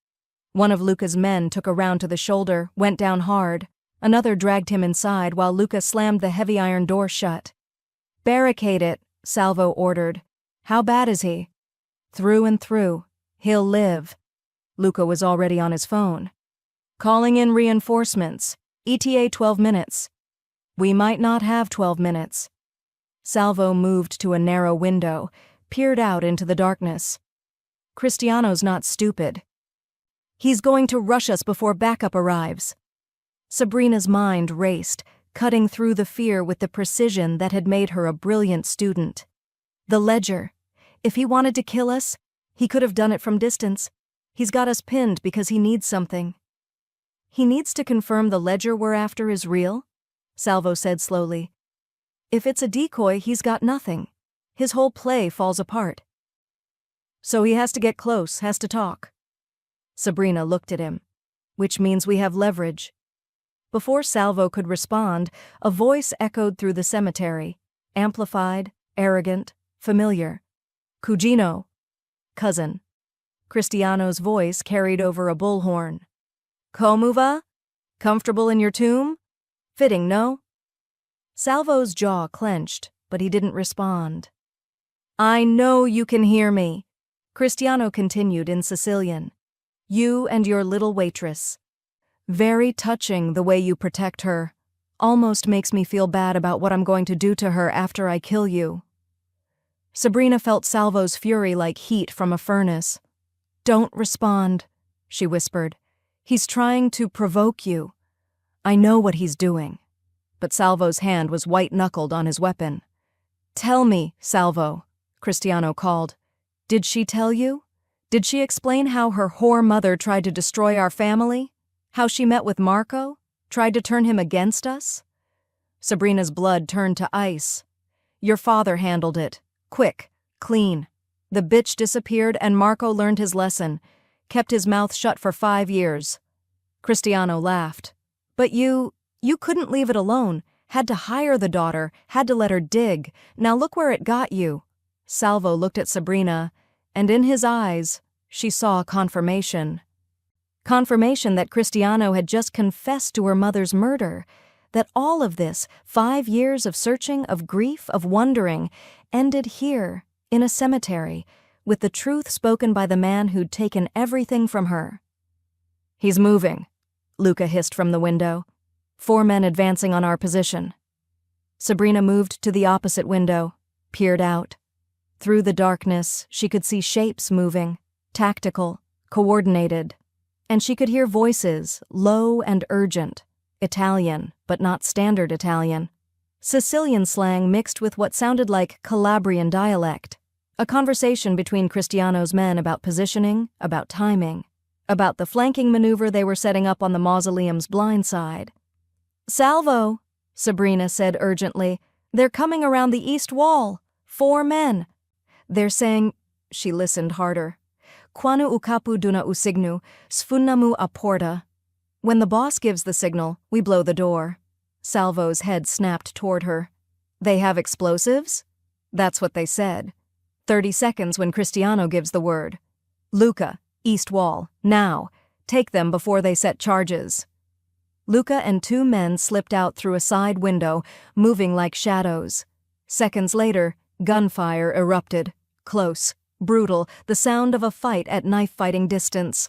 One of Luca's men took a round to the shoulder, went down hard. Another dragged him inside while Luca slammed the heavy iron door shut. Barricade it, Salvo ordered. How bad is he? Through and through. He'll live. Luca was already on his phone. Calling in reinforcements. ETA 12 minutes. We might not have 12 minutes. Salvo moved to a narrow window, peered out into the darkness. Cristiano's not stupid. He's going to rush us before backup arrives. Sabrina's mind raced, cutting through the fear with the precision that had made her a brilliant student. The ledger. If he wanted to kill us, he could have done it from distance. He's got us pinned because he needs something. He needs to confirm the ledger we're after is real, Salvo said slowly. If it's a decoy, he's got nothing. His whole play falls apart. So he has to get close, has to talk. Sabrina looked at him. Which means we have leverage. Before Salvo could respond, a voice echoed through the cemetery, amplified, arrogant, familiar. Cugino. Cousin. Cristiano's voice carried over a bullhorn. Como va? Comfortable in your tomb? Fitting, no? Salvo's jaw clenched, but he didn't respond. I know you can hear me, Cristiano continued in Sicilian. You and your little waitress. Very touching the way you protect her. Almost makes me feel bad about what I'm going to do to her after I kill you. Sabrina felt Salvo's fury like heat from a furnace. Don't respond, she whispered. He's trying to provoke you. I know what he's doing. But Salvo's hand was white-knuckled on his weapon. Tell me, Salvo, Cristiano called. Did she tell you? Did she explain how her whore mother tried to destroy our family? How she met with Marco? Tried to turn him against us? Sabrina's blood turned to ice. Your father handled it. Quick, clean. The bitch disappeared and Marco learned his lesson. Kept his mouth shut for 5 years. Cristiano laughed. But you couldn't leave it alone. Had to hire the daughter, had to let her dig. Now look where it got you. Salvo looked at Sabrina, and in his eyes, she saw confirmation. Confirmation that Cristiano had just confessed to her mother's murder. That all of this, 5 years of searching, of grief, of wondering, ended here, in a cemetery, with the truth spoken by the man who'd taken everything from her. He's moving, Luca hissed from the window. 4 men advancing on our position. Sabrina moved to the opposite window, peered out. Through the darkness, she could see shapes moving, tactical, coordinated. And she could hear voices, low and urgent, Italian, but not standard Italian. Sicilian slang mixed with what sounded like Calabrian dialect. A conversation between Cristiano's men about positioning, about timing, about the flanking maneuver they were setting up on the mausoleum's blind side. Salvo, Sabrina said urgently. They're coming around the east wall. 4 men. They're saying, she listened harder. Quando o capo duna o signo, sfunnamu a porta. When the boss gives the signal, we blow the door. Salvo's head snapped toward her. They have explosives? That's what they said. 30 seconds when Cristiano gives the word. Luca, east wall, now. Take them before they set charges. Luca and 2 men slipped out through a side window, moving like shadows. Seconds later, gunfire erupted. Close, brutal, the sound of a fight at knife-fighting distance.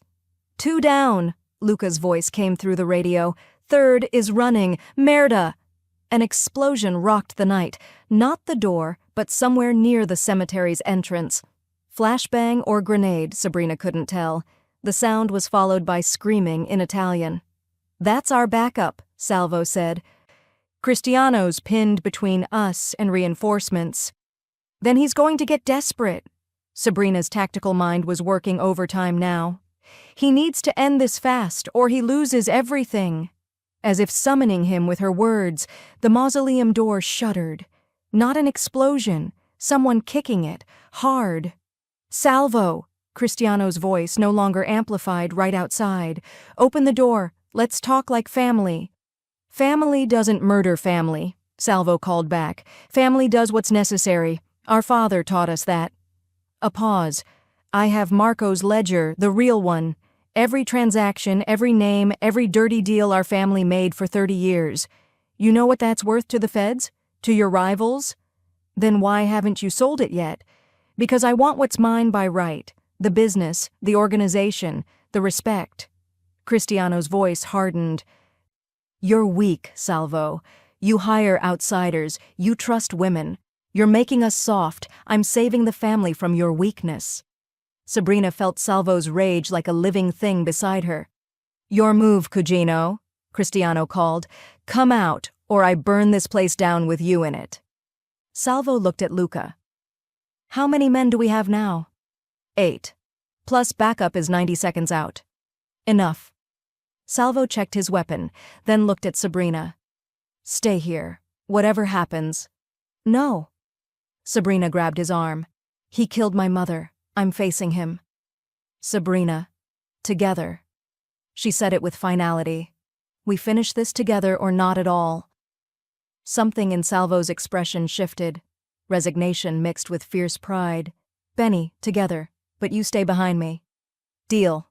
2 down, Luca's voice came through the radio. 3rd is running. Merda! An explosion rocked the night, not the door, but somewhere near the cemetery's entrance. Flashbang or grenade, Sabrina couldn't tell. The sound was followed by screaming in Italian. That's our backup, Salvo said. Cristiano's pinned between us and reinforcements. Then he's going to get desperate. Sabrina's tactical mind was working overtime now. He needs to end this fast, or he loses everything. As if summoning him with her words, the mausoleum door shuddered. Not an explosion, someone kicking it, hard. Salvo, Cristiano's voice no longer amplified right outside. Open the door. Let's talk like family. Family doesn't murder family, Salvo called back. Family does what's necessary. Our father taught us that. A pause. I have Marco's ledger, the real one. Every transaction, every name, every dirty deal our family made for 30 years. You know what that's worth to the feds? To your rivals? Then why haven't you sold it yet? Because I want what's mine by right. The business, the organization, the respect. Cristiano's voice hardened. You're weak, Salvo. You hire outsiders. You trust women. You're making us soft. I'm saving the family from your weakness. Sabrina felt Salvo's rage like a living thing beside her. Your move, Cugino, Cristiano called. Come out, or I burn this place down with you in it. Salvo looked at Luca. How many men do we have now? 8. Plus backup is 90 seconds out. Enough. Salvo checked his weapon, then looked at Sabrina. Stay here. Whatever happens. No. Sabrina grabbed his arm. He killed my mother. I'm facing him. Sabrina. Together. She said it with finality. We finish this together or not at all. Something in Salvo's expression shifted. Resignation mixed with fierce pride. Benny, together, but you stay behind me. Deal.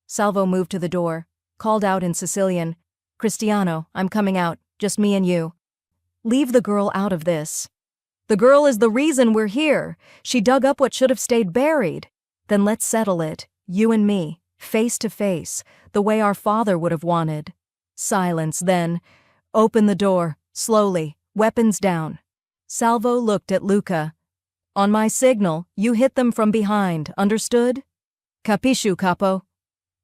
Salvo moved to the door, called out in Sicilian, Cristiano, I'm coming out, just me and you. Leave the girl out of this. The girl is the reason we're here. She dug up what should have stayed buried. Then let's settle it, you and me, face to face, the way our father would have wanted. Silence then. Open the door, slowly, weapons down. Salvo looked at Luca. On my signal, you hit them from behind, understood? Capisci, capo?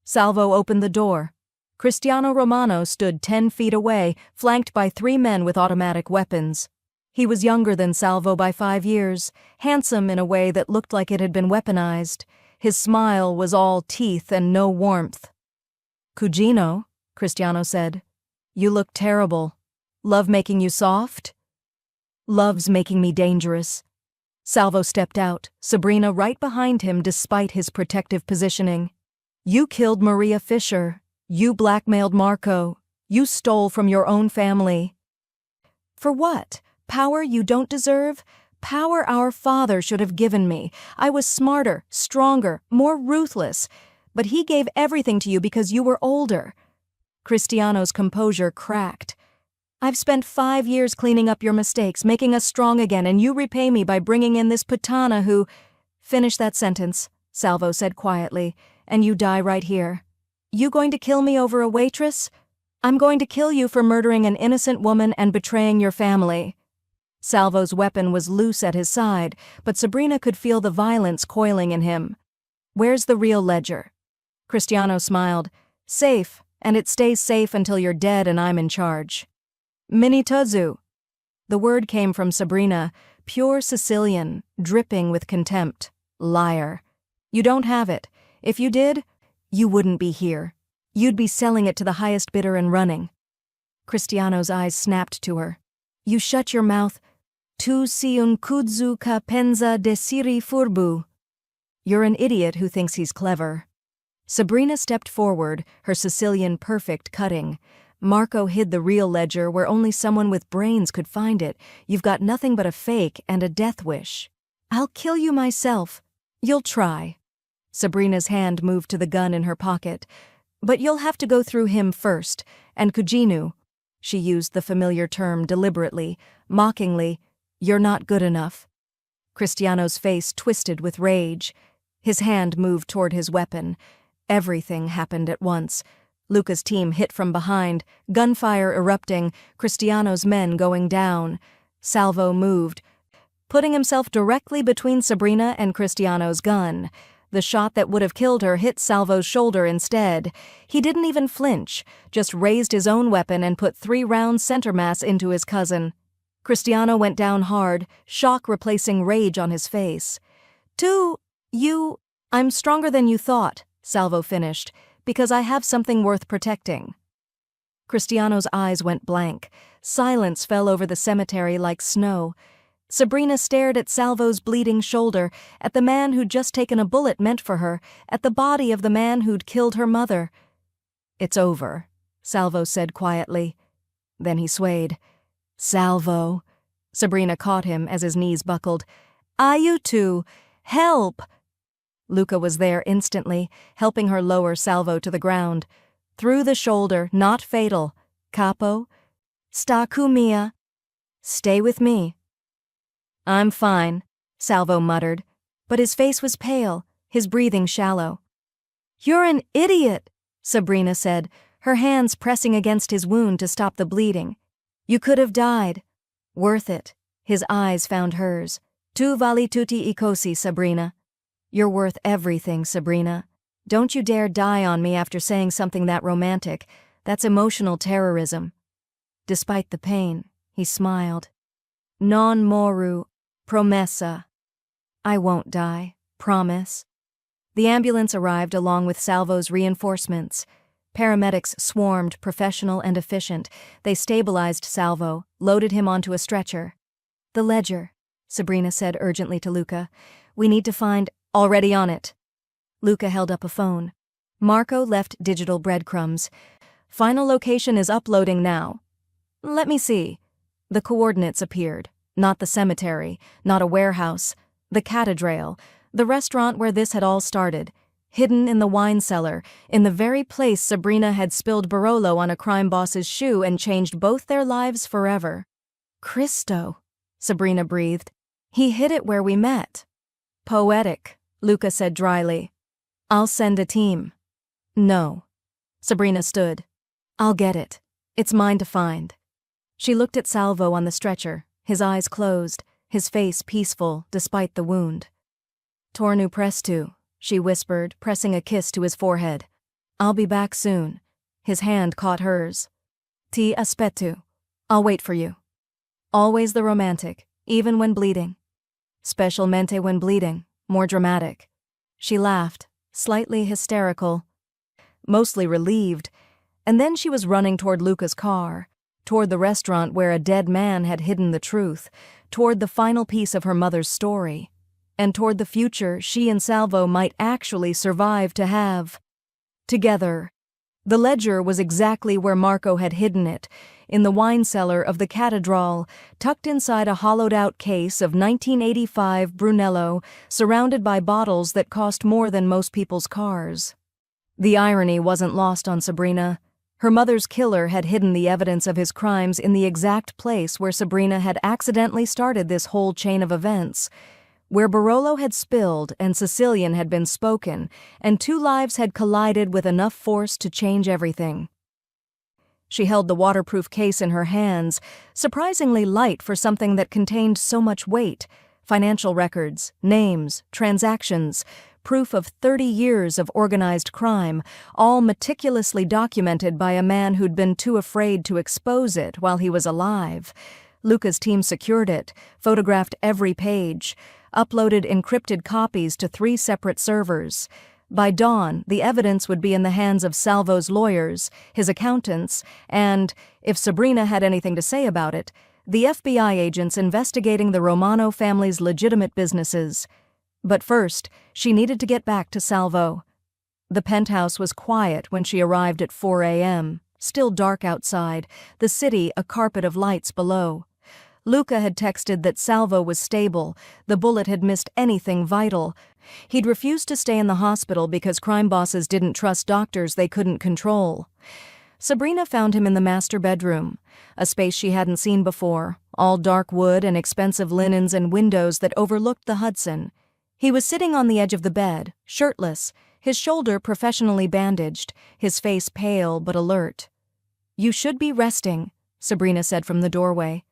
Salvo opened the door. Cristiano Romano stood 10 feet away, flanked by 3 men with automatic weapons. He was younger than Salvo by 5 years, handsome in a way that looked like it had been weaponized. His smile was all teeth and no warmth. Cugino, Cristiano said, you look terrible. Love making you soft? Love's making me dangerous. Salvo stepped out, Sabrina right behind him despite his protective positioning. You killed Maria Fisher. You blackmailed Marco. You stole from your own family. For what? Power you don't deserve? Power our father should have given me. I was smarter, stronger, more ruthless. But he gave everything to you because you were older. Cristiano's composure cracked. I've spent 5 years cleaning up your mistakes, making us strong again, and you repay me by bringing in this putana who— Finish that sentence, Salvo said quietly, and you die right here. You going to kill me over a waitress? I'm going to kill you for murdering an innocent woman and betraying your family. Salvo's weapon was loose at his side, but Sabrina could feel the violence coiling in him. Where's the real ledger? Cristiano smiled. Safe, and it stays safe until you're dead and I'm in charge. Minitozu. The word came from Sabrina, pure Sicilian, dripping with contempt. Liar. You don't have it. If you did, you wouldn't be here. You'd be selling it to the highest bidder and running. Cristiano's eyes snapped to her. You shut your mouth. Tu si un kudzu ka pensa desiri furbu. You're an idiot who thinks he's clever. Sabrina stepped forward, her Sicilian perfect cutting. Marco hid the real ledger where only someone with brains could find it. You've got nothing but a fake and a death wish. I'll kill you myself. You'll try. Sabrina's hand moved to the gun in her pocket. But you'll have to go through him first, and Cugino. She used the familiar term deliberately, mockingly. You're not good enough. Cristiano's face twisted with rage. His hand moved toward his weapon. Everything happened at once. Luca's team hit from behind, gunfire erupting, Cristiano's men going down. Salvo moved, putting himself directly between Sabrina and Cristiano's gun. The shot that would have killed her hit Salvo's shoulder instead. He didn't even flinch, just raised his own weapon and put 3 rounds center mass into his cousin. Cristiano went down hard, shock replacing rage on his face. I'm stronger than you thought, Salvo finished, because I have something worth protecting. Cristiano's eyes went blank. Silence fell over the cemetery like snow. Sabrina stared at Salvo's bleeding shoulder, at the man who'd just taken a bullet meant for her, at the body of the man who'd killed her mother. It's over, Salvo said quietly. Then he swayed. Salvo. Sabrina caught him as his knees buckled. Aiuto! Help! Luca was there instantly, helping her lower Salvo to the ground. Through the shoulder, not fatal. Capo? Sta cu mia. Stay with me. I'm fine, Salvo muttered, but his face was pale, his breathing shallow. You're an idiot, Sabrina said, her hands pressing against his wound to stop the bleeding. You could have died. Worth it. His eyes found hers. Tu vali tutti I cosi, Sabrina. You're worth everything, Sabrina. Don't you dare die on me after saying something that romantic. That's emotional terrorism. Despite the pain, he smiled. Non moru, promessa. I won't die. Promise. The ambulance arrived along with Salvo's reinforcements. Paramedics swarmed, professional and efficient. They stabilized Salvo, loaded him onto a stretcher. The ledger, Sabrina said urgently to Luca. We need to find... Already on it. Luca held up a phone. Marco left digital breadcrumbs. Final location is uploading now. Let me see. The coordinates appeared. Not the cemetery, not a warehouse. The cathedral, the restaurant where this had all started. Hidden in the wine cellar, in the very place Sabrina had spilled Barolo on a crime boss's shoe and changed both their lives forever. Cristo, Sabrina breathed. He hid it where we met. Poetic, Luca said dryly. I'll send a team. No. Sabrina stood. I'll get it. It's mine to find. She looked at Salvo on the stretcher, his eyes closed, his face peaceful despite the wound. Tornu prestu, she whispered, pressing a kiss to his forehead. I'll be back soon. His hand caught hers. Ti aspettu. I'll wait for you. Always the romantic, even when bleeding. Specialmente when bleeding, more dramatic. She laughed, slightly hysterical, mostly relieved, and then she was running toward Luca's car, toward the restaurant where a dead man had hidden the truth, toward the final piece of her mother's story, and toward the future she and Salvo might actually survive to have. Together. The ledger was exactly where Marco had hidden it, in the wine cellar of the cathedral, tucked inside a hollowed-out case of 1985 Brunello, surrounded by bottles that cost more than most people's cars. The irony wasn't lost on Sabrina. Her mother's killer had hidden the evidence of his crimes in the exact place where Sabrina had accidentally started this whole chain of events, where Barolo had spilled and Sicilian had been spoken, and two lives had collided with enough force to change everything. She held the waterproof case in her hands, surprisingly light for something that contained so much weight: financial records, names, transactions, proof of 30 years of organized crime, all meticulously documented by a man who'd been too afraid to expose it while he was alive. Luca's team secured it, photographed every page, uploaded encrypted copies to 3 separate servers. By dawn, the evidence would be in the hands of Salvo's lawyers, his accountants, and, if Sabrina had anything to say about it, the FBI agents investigating the Romano family's legitimate businesses. But first, she needed to get back to Salvo. The penthouse was quiet when she arrived at 4 a.m., still dark outside, the city a carpet of lights below. Luca had texted that Salvo was stable, the bullet had missed anything vital. He'd refused to stay in the hospital because crime bosses didn't trust doctors they couldn't control. Sabrina found him in the master bedroom, a space she hadn't seen before, all dark wood and expensive linens and windows that overlooked the Hudson. He was sitting on the edge of the bed, shirtless, his shoulder professionally bandaged, his face pale but alert. You should be resting, Sabrina said from the doorway.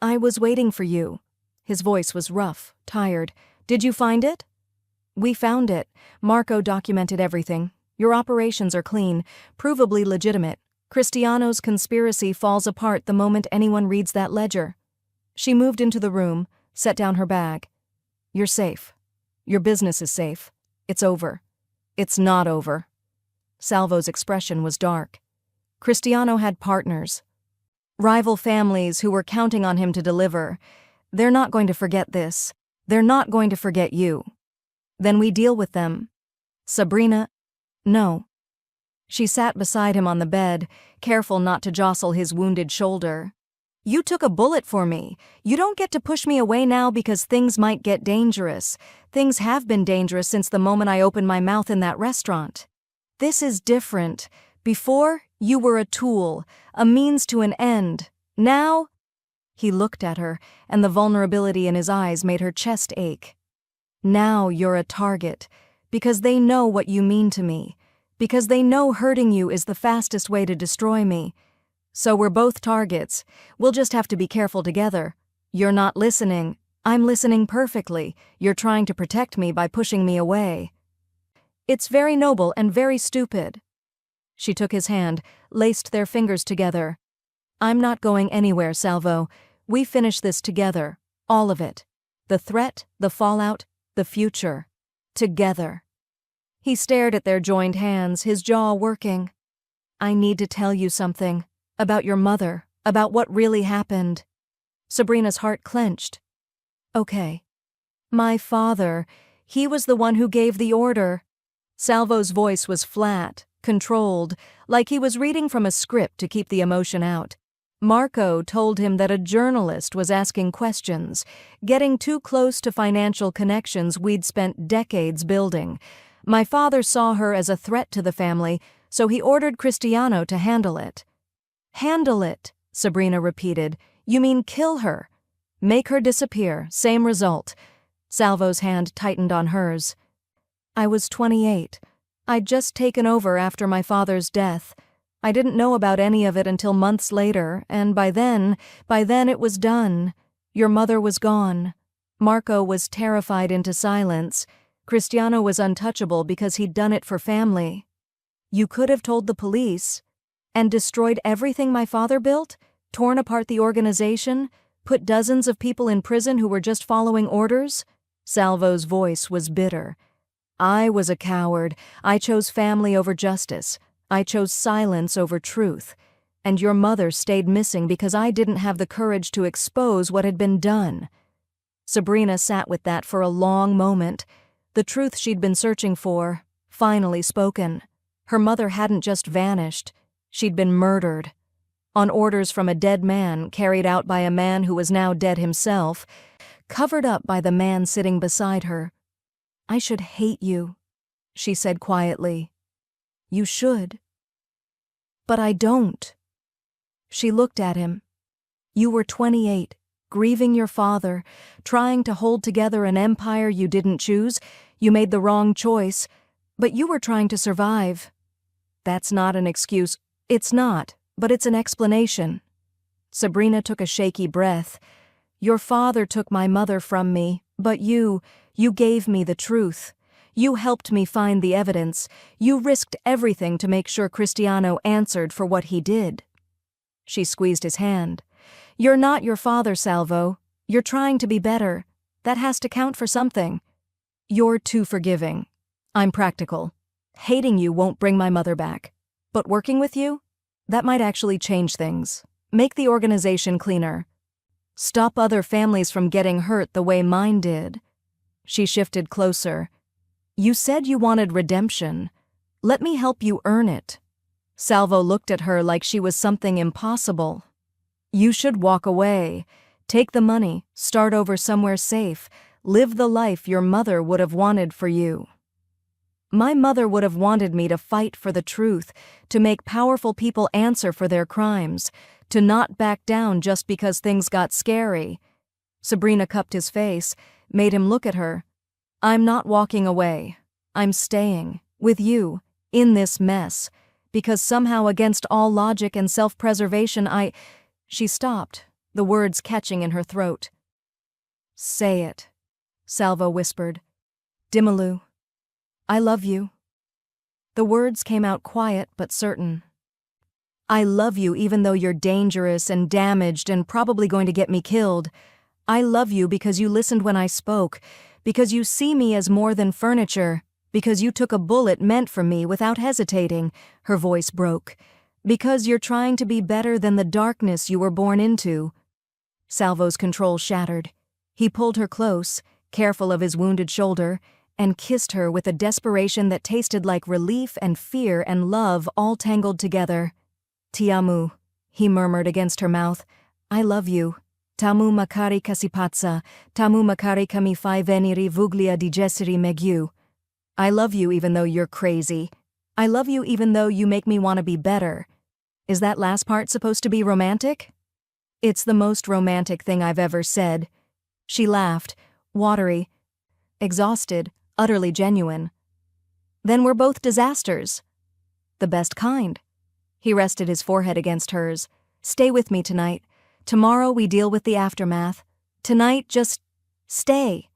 I was waiting for you. His voice was rough, tired. Did you find it? We found it. Marco documented everything. Your operations are clean, provably legitimate. Cristiano's conspiracy falls apart the moment anyone reads that ledger. She moved into the room, set down her bag. You're safe. Your business is safe. It's over. It's not over. Salvo's expression was dark. Cristiano had partners. Rival families who were counting on him to deliver. They're not going to forget this. They're not going to forget you. Then we deal with them. Sabrina, no. She sat beside him on the bed, careful not to jostle his wounded shoulder. You took a bullet for me. You don't get to push me away now because things might get dangerous. Things have been dangerous since the moment I opened my mouth in that restaurant. This is different. Before, you were a tool, a means to an end. Now, he looked at her, and the vulnerability in his eyes made her chest ache. Now you're a target, because they know what you mean to me, because they know hurting you is the fastest way to destroy me. So we're both targets. We'll just have to be careful together. You're not listening. I'm listening perfectly. You're trying to protect me by pushing me away. It's very noble and very stupid. She took his hand, laced their fingers together. I'm not going anywhere, Salvo. We finish this together. All of it. The threat, the fallout, The future. Together. He stared at their joined hands, his jaw working. I need to tell you something. About your mother. About what really happened. Sabrina's heart clenched. Okay. My father. He was the one who gave the order. Salvo's voice was flat, controlled, like he was reading from a script to keep the emotion out. Marco told him that a journalist was asking questions, getting too close to financial connections we'd spent decades building. My father saw her as a threat to the family, so he ordered Cristiano to handle it. Handle it, Sabrina repeated. You mean kill her? Make her disappear, same result. Salvo's hand tightened on hers. I was 28. I'd just taken over after my father's death. I didn't know about any of it until months later, and by then it was done. Your mother was gone. Marco was terrified into silence. Cristiano was untouchable because he'd done it for family. You could have told the police. And destroyed everything my father built? Torn apart the organization? Put dozens of people in prison who were just following orders? Salvo's voice was bitter. I was a coward. I chose family over justice. I chose silence over truth. And your mother stayed missing because I didn't have the courage to expose what had been done. Sabrina sat with that for a long moment. The truth she'd been searching for, finally spoken. Her mother hadn't just vanished. She'd been murdered. On orders from a dead man, carried out by a man who was now dead himself, covered up by the man sitting beside her. I should hate you, she said quietly. You should. But I don't. She looked at him. You were 28, grieving your father, trying to hold together an empire you didn't choose. You made the wrong choice, but you were trying to survive. That's not an excuse. It's not, but it's an explanation. Sabrina took a shaky breath. Your father took my mother from me, but you gave me the truth. You helped me find the evidence. You risked everything to make sure Cristiano answered for what he did. She squeezed his hand. You're not your father, Salvo. You're trying to be better. That has to count for something. You're too forgiving. I'm practical. Hating you won't bring my mother back. But working with you? That might actually change things. Make the organization cleaner. Stop other families from getting hurt the way mine did. She shifted closer. You said you wanted redemption. Let me help you earn it. Salvo looked at her like she was something impossible. You should walk away. Take the money, start over somewhere safe, live the life your mother would have wanted for you. My mother would have wanted me to fight for the truth, to make powerful people answer for their crimes, to not back down just because things got scary. Sabrina cupped his face, made him look at her. I'm not walking away. I'm staying, with you, in this mess, because somehow against all logic and self-preservation She stopped, the words catching in her throat. Say it, Salvo whispered. Dimmaloo. I love you. The words came out quiet but certain. I love you even though you're dangerous and damaged and probably going to get me killed. I love you because you listened when I spoke, because you see me as more than furniture, because you took a bullet meant for me without hesitating, her voice broke, because you're trying to be better than the darkness you were born into. Salvo's control shattered. He pulled her close, careful of his wounded shoulder, and kissed her with a desperation that tasted like relief and fear and love all tangled together. Ti amo, he murmured against her mouth. I love you. Tamu makari kasipatsa, tamu makari kami fai veniri vuglia digesiri megyu. I love you even though you're crazy. I love you even though you make me want to be better. Is that last part supposed to be romantic? It's the most romantic thing I've ever said. She laughed, watery, exhausted, utterly genuine. Then we're both disasters. The best kind. He rested his forehead against hers. Stay with me tonight. Tomorrow we deal with the aftermath. Tonight, just stay.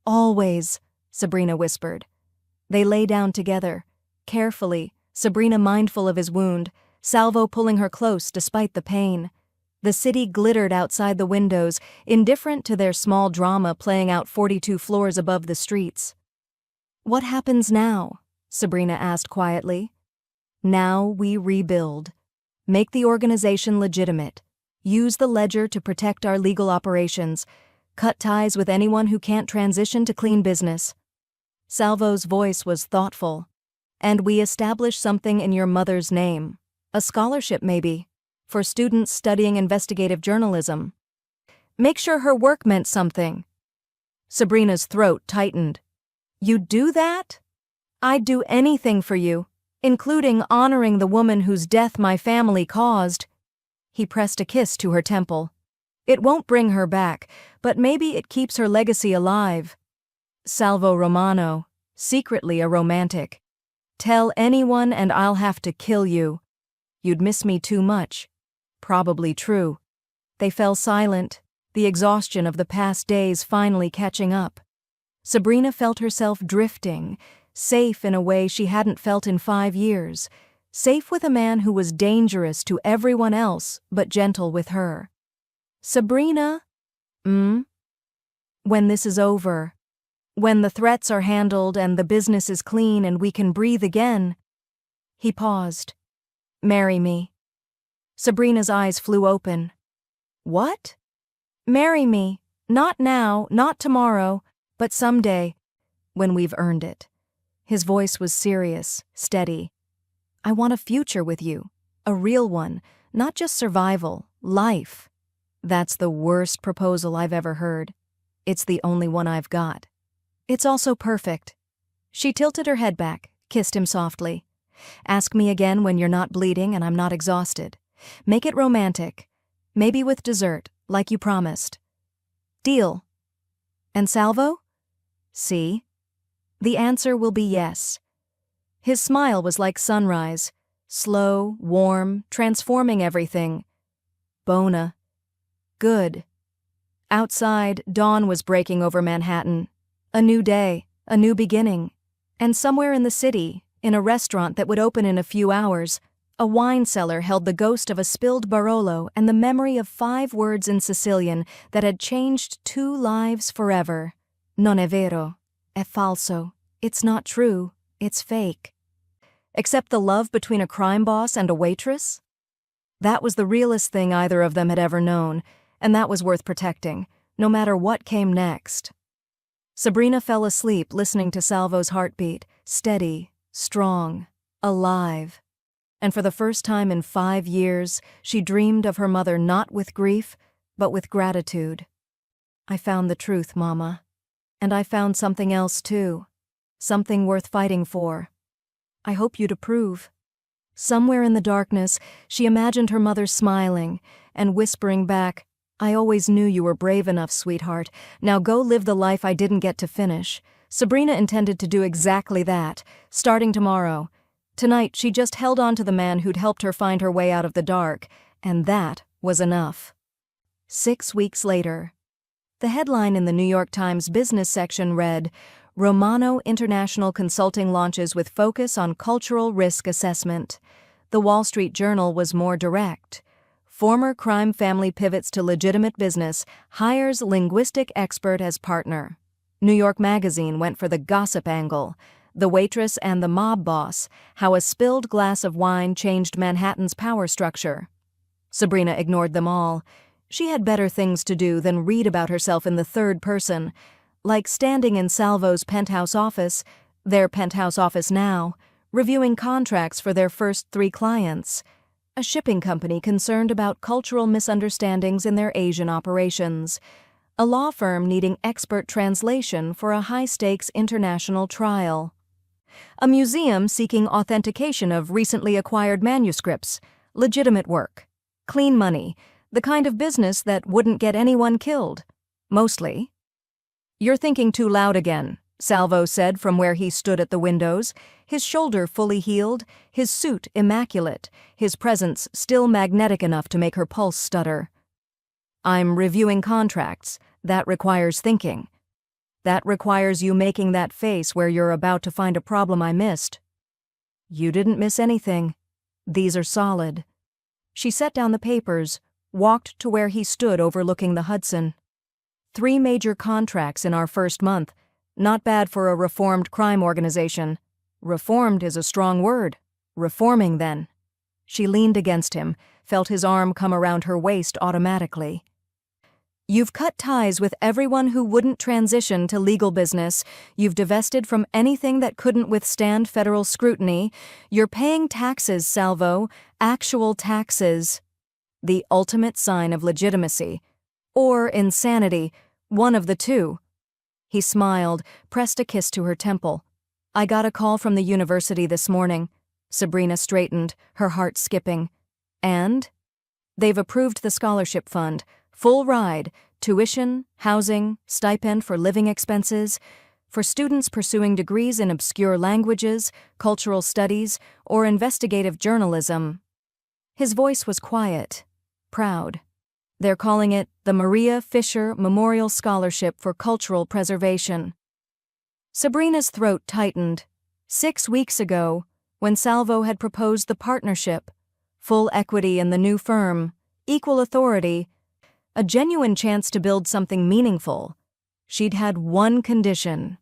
Always, Sabrina whispered. They lay down together, carefully, Sabrina mindful of his wound, Salvo pulling her close despite the pain. The city glittered outside the windows, indifferent to their small drama playing out 42 floors above the streets. "What happens now?" Sabrina asked quietly. "Now we rebuild. Make the organization legitimate. Use the ledger to protect our legal operations. Cut ties with anyone who can't transition to clean business." Salvo's voice was thoughtful. "And we establish something in your mother's name. A scholarship, maybe, for students studying investigative journalism. Make sure her work meant something." Sabrina's throat tightened. "You'd do that? I'd do anything for you, including honoring the woman whose death my family caused." He pressed a kiss to her temple. "It won't bring her back, but maybe it keeps her legacy alive." Salvo Romano, secretly a romantic. "Tell anyone and I'll have to kill you. You'd miss me too much." Probably true. They fell silent, the exhaustion of the past days finally catching up. Sabrina felt herself drifting, safe in a way she hadn't felt in 5 years, safe with a man who was dangerous to everyone else but gentle with her. "Sabrina? When this is over, when the threats are handled and the business is clean and we can breathe again." He paused. "Marry me." Sabrina's eyes flew open. "What?" "Marry me. Not now, not tomorrow, but someday, when we've earned it." His voice was serious, steady. "I want a future with you, a real one, not just survival, life." "That's the worst proposal I've ever heard. It's the only one I've got." "It's also perfect." She tilted her head back, kissed him softly. "Ask me again when you're not bleeding and I'm not exhausted. Make it romantic, maybe with dessert, like you promised." "Deal." "And Salvo?" "See?" "The answer will be yes." His smile was like sunrise, slow, warm, transforming everything. "Bona. Good." Outside, dawn was breaking over Manhattan. A new day, a new beginning. And somewhere in the city, in a restaurant that would open in a few hours, a wine cellar held the ghost of a spilled Barolo and the memory of 5 words in Sicilian that had changed 2 lives forever. "Non è vero. È falso. It's not true. It's fake." Except the love between a crime boss and a waitress? That was the realest thing either of them had ever known, and that was worth protecting, no matter what came next. Sabrina fell asleep listening to Salvo's heartbeat, steady, strong, alive. And for the first time in 5 years, she dreamed of her mother not with grief, but with gratitude. "I found the truth, Mama. And I found something else too. Something worth fighting for. I hope you'd approve." Somewhere in the darkness, she imagined her mother smiling and whispering back, "I always knew you were brave enough, sweetheart. Now go live the life I didn't get to finish." Sabrina intended to do exactly that, starting tomorrow. Tonight, she just held on to the man who'd helped her find her way out of the dark, and that was enough. 6 weeks later. The headline in the New York Times business section read, "Romano International Consulting launches with focus on cultural risk assessment." The Wall Street Journal was more direct. "Former crime family pivots to legitimate business, hires linguistic expert as partner." New York Magazine went for the gossip angle. "The Waitress and the Mob Boss, How a Spilled Glass of Wine Changed Manhattan's Power Structure." Sabrina ignored them all. She had better things to do than read about herself in the third person, like standing in Salvo's penthouse office, their penthouse office now, reviewing contracts for their first 3 clients, a shipping company concerned about cultural misunderstandings in their Asian operations, a law firm needing expert translation for a high-stakes international trial, a museum seeking authentication of recently acquired manuscripts, legitimate work, clean money, the kind of business that wouldn't get anyone killed, mostly. "You're thinking too loud again," Salvo said from where he stood at the windows, his shoulder fully healed, his suit immaculate, his presence still magnetic enough to make her pulse stutter. "I'm reviewing contracts. That requires thinking. That requires you making that face where you're about to find a problem I missed." "You didn't miss anything. These are solid." She set down the papers, walked to where he stood overlooking the Hudson. 3 major contracts in our first month. Not bad for a reformed crime organization. Reformed is a strong word. Reforming, then. She leaned against him, felt his arm come around her waist automatically. You've cut ties with everyone who wouldn't transition to legal business. You've divested from anything that couldn't withstand federal scrutiny. You're paying taxes, Salvo. Actual taxes. The ultimate sign of legitimacy. Or insanity. One of the two. He smiled, pressed a kiss to her temple. I got a call from the university this morning. Sabrina straightened, her heart skipping. And? They've approved the scholarship fund. Full ride, tuition, housing, stipend for living expenses, for students pursuing degrees in obscure languages, cultural studies, or investigative journalism. His voice was quiet, proud. They're calling it the Maria Fisher Memorial Scholarship for Cultural Preservation. Sabrina's throat tightened. 6 weeks ago, when Salvo had proposed the partnership, full equity in the new firm, equal authority, a genuine chance to build something meaningful, she'd had one condition.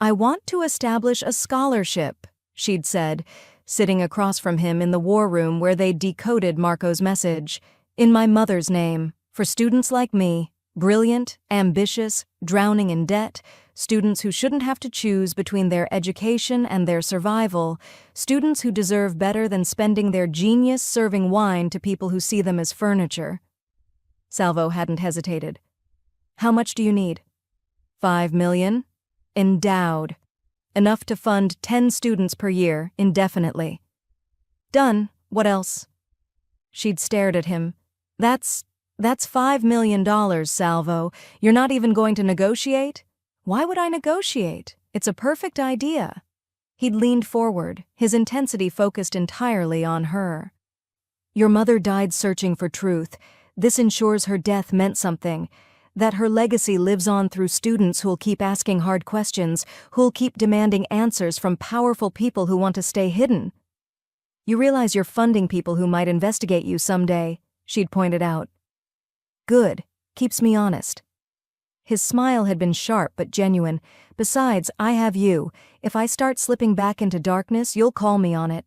I want to establish a scholarship, she'd said, sitting across from him in the war room where they'd decoded Marco's message, in my mother's name, for students like me, brilliant, ambitious, drowning in debt, students who shouldn't have to choose between their education and their survival, students who deserve better than spending their genius serving wine to people who see them as furniture. Salvo hadn't hesitated. How much do you need? 5 million? Endowed. Enough to fund 10 students per year, indefinitely. Done. What else? She'd stared at him. That's $5 million, Salvo. You're not even going to negotiate? Why would I negotiate? It's a perfect idea. He'd leaned forward, his intensity focused entirely on her. Your mother died searching for truth. This ensures her death meant something, that her legacy lives on through students who'll keep asking hard questions, who'll keep demanding answers from powerful people who want to stay hidden. You realize you're funding people who might investigate you someday, she'd pointed out. Good. Keeps me honest. His smile had been sharp but genuine. Besides, I have you. If I start slipping back into darkness, you'll call me on it.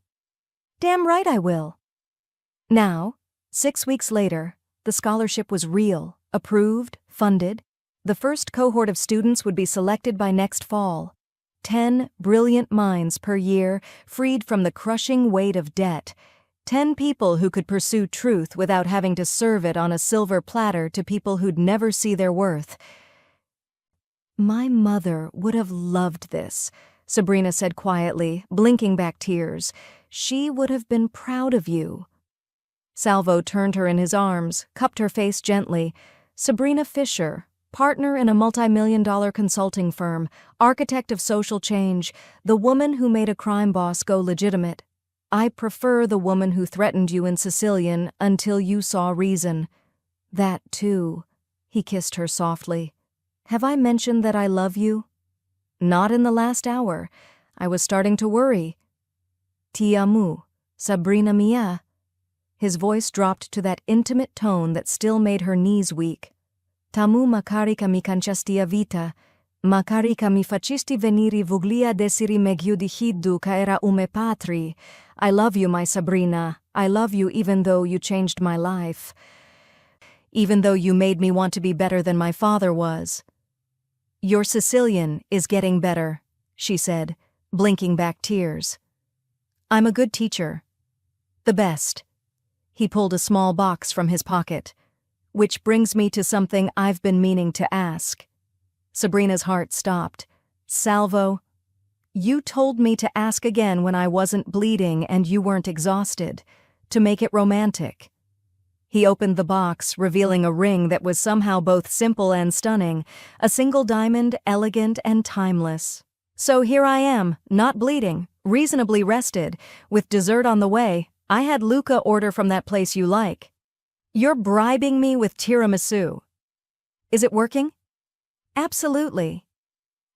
Damn right I will. Now, 6 weeks later, the scholarship was real, approved, funded. The first cohort of students would be selected by next fall. 10 brilliant minds per year, freed from the crushing weight of debt. 10 people who could pursue truth without having to serve it on a silver platter to people who'd never see their worth. My mother would have loved this, Sabrina said quietly, blinking back tears. She would have been proud of you. Salvo turned her in his arms, cupped her face gently. Sabrina Fisher, partner in a multi-million-dollar consulting firm, architect of social change, the woman who made a crime boss go legitimate. I prefer the woman who threatened you in Sicilian until you saw reason. That, too. He kissed her softly. Have I mentioned that I love you? Not in the last hour. I was starting to worry. Ti amo, Sabrina mia. His voice dropped to that intimate tone that still made her knees weak. Tamu makari mi canchastia vita, makari mi facisti veniri vuglia desiri megiudihidu caera ume patri. I love you, my Sabrina. I love you even though you changed my life. Even though you made me want to be better than my father was. Your Sicilian is getting better, she said, blinking back tears. I'm a good teacher. The best. He pulled a small box from his pocket. Which brings me to something I've been meaning to ask. Sabrina's heart stopped. Salvo, you told me to ask again when I wasn't bleeding and you weren't exhausted, to make it romantic. He opened the box, revealing a ring that was somehow both simple and stunning, a single diamond, elegant and timeless. So here I am, not bleeding, reasonably rested, with dessert on the way. I had Luca order from that place you like. You're bribing me with tiramisu. Is it working? Absolutely.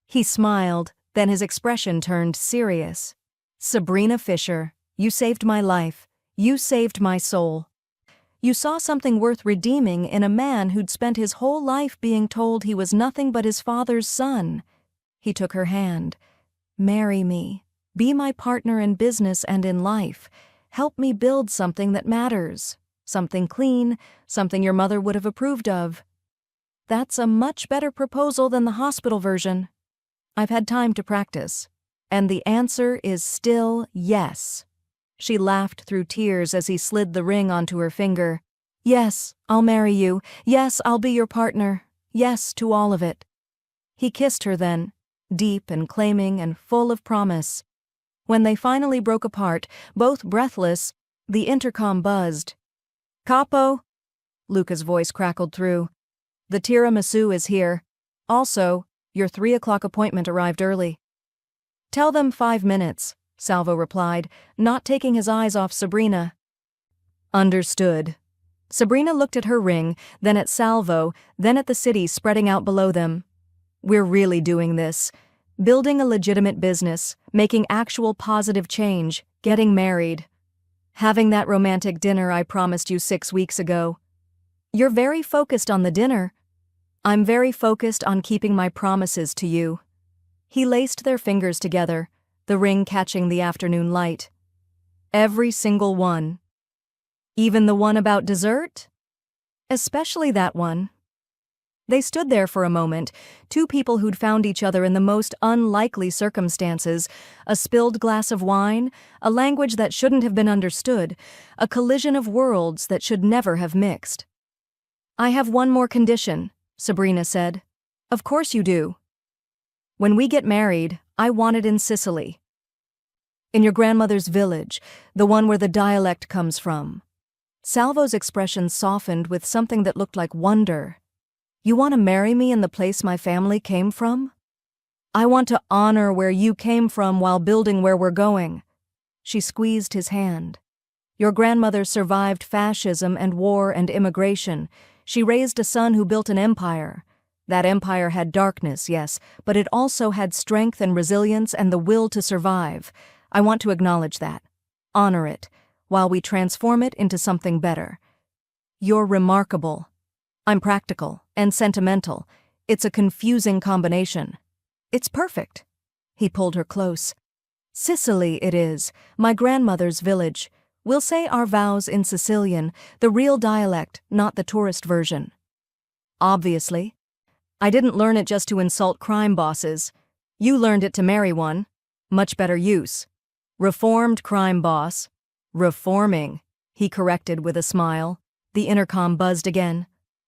He smiled, then his expression turned serious. Sabrina Fisher, you saved my life. You saved my soul. You saw something worth redeeming in a man who'd spent his whole life being told he was nothing but his father's son. He took her hand. Marry me. Be my partner in business and in life. Help me build something that matters. Something clean, something your mother would have approved of. That's a much better proposal than the hospital version. I've had time to practice. And the answer is still yes. She laughed through tears as he slid the ring onto her finger. Yes, I'll marry you. Yes, I'll be your partner. Yes to all of it. He kissed her then, deep and claiming and full of promise. When they finally broke apart, both breathless, the intercom buzzed. Capo? Luca's voice crackled through. The tiramisu is here. Also, your 3 o'clock appointment arrived early. Tell them 5 minutes, Salvo replied, not taking his eyes off Sabrina. Understood. Sabrina looked at her ring, then at Salvo, then at the city spreading out below them. We're really doing this. Building a legitimate business, making actual positive change, getting married. Having that romantic dinner I promised you 6 weeks ago. You're very focused on the dinner. I'm very focused on keeping my promises to you. He laced their fingers together, the ring catching the afternoon light. Every single one. Even the one about dessert? Especially that one. They stood there for a moment, two people who'd found each other in the most unlikely circumstances, a spilled glass of wine, a language that shouldn't have been understood, a collision of worlds that should never have mixed. I have one more condition, Sabrina said. Of course you do. When we get married, I want it in Sicily. In your grandmother's village, the one where the dialect comes from. Salvo's expression softened with something that looked like wonder. You want to marry me in the place my family came from? I want to honor where you came from while building where we're going. She squeezed his hand. Your grandmother survived fascism and war and immigration. She raised a son who built an empire. That empire had darkness, yes, but it also had strength and resilience and the will to survive. I want to acknowledge that. Honor it, while we transform it into something better. You're remarkable. I'm practical and sentimental. It's a confusing combination. It's perfect. He pulled her close. Sicily it is, my grandmother's village. We'll say our vows in Sicilian, the real dialect, not the tourist version. Obviously. I didn't learn it just to insult crime bosses. You learned it to marry one. Much better use. Reformed crime boss. Reforming, he corrected with a smile. The intercom buzzed again.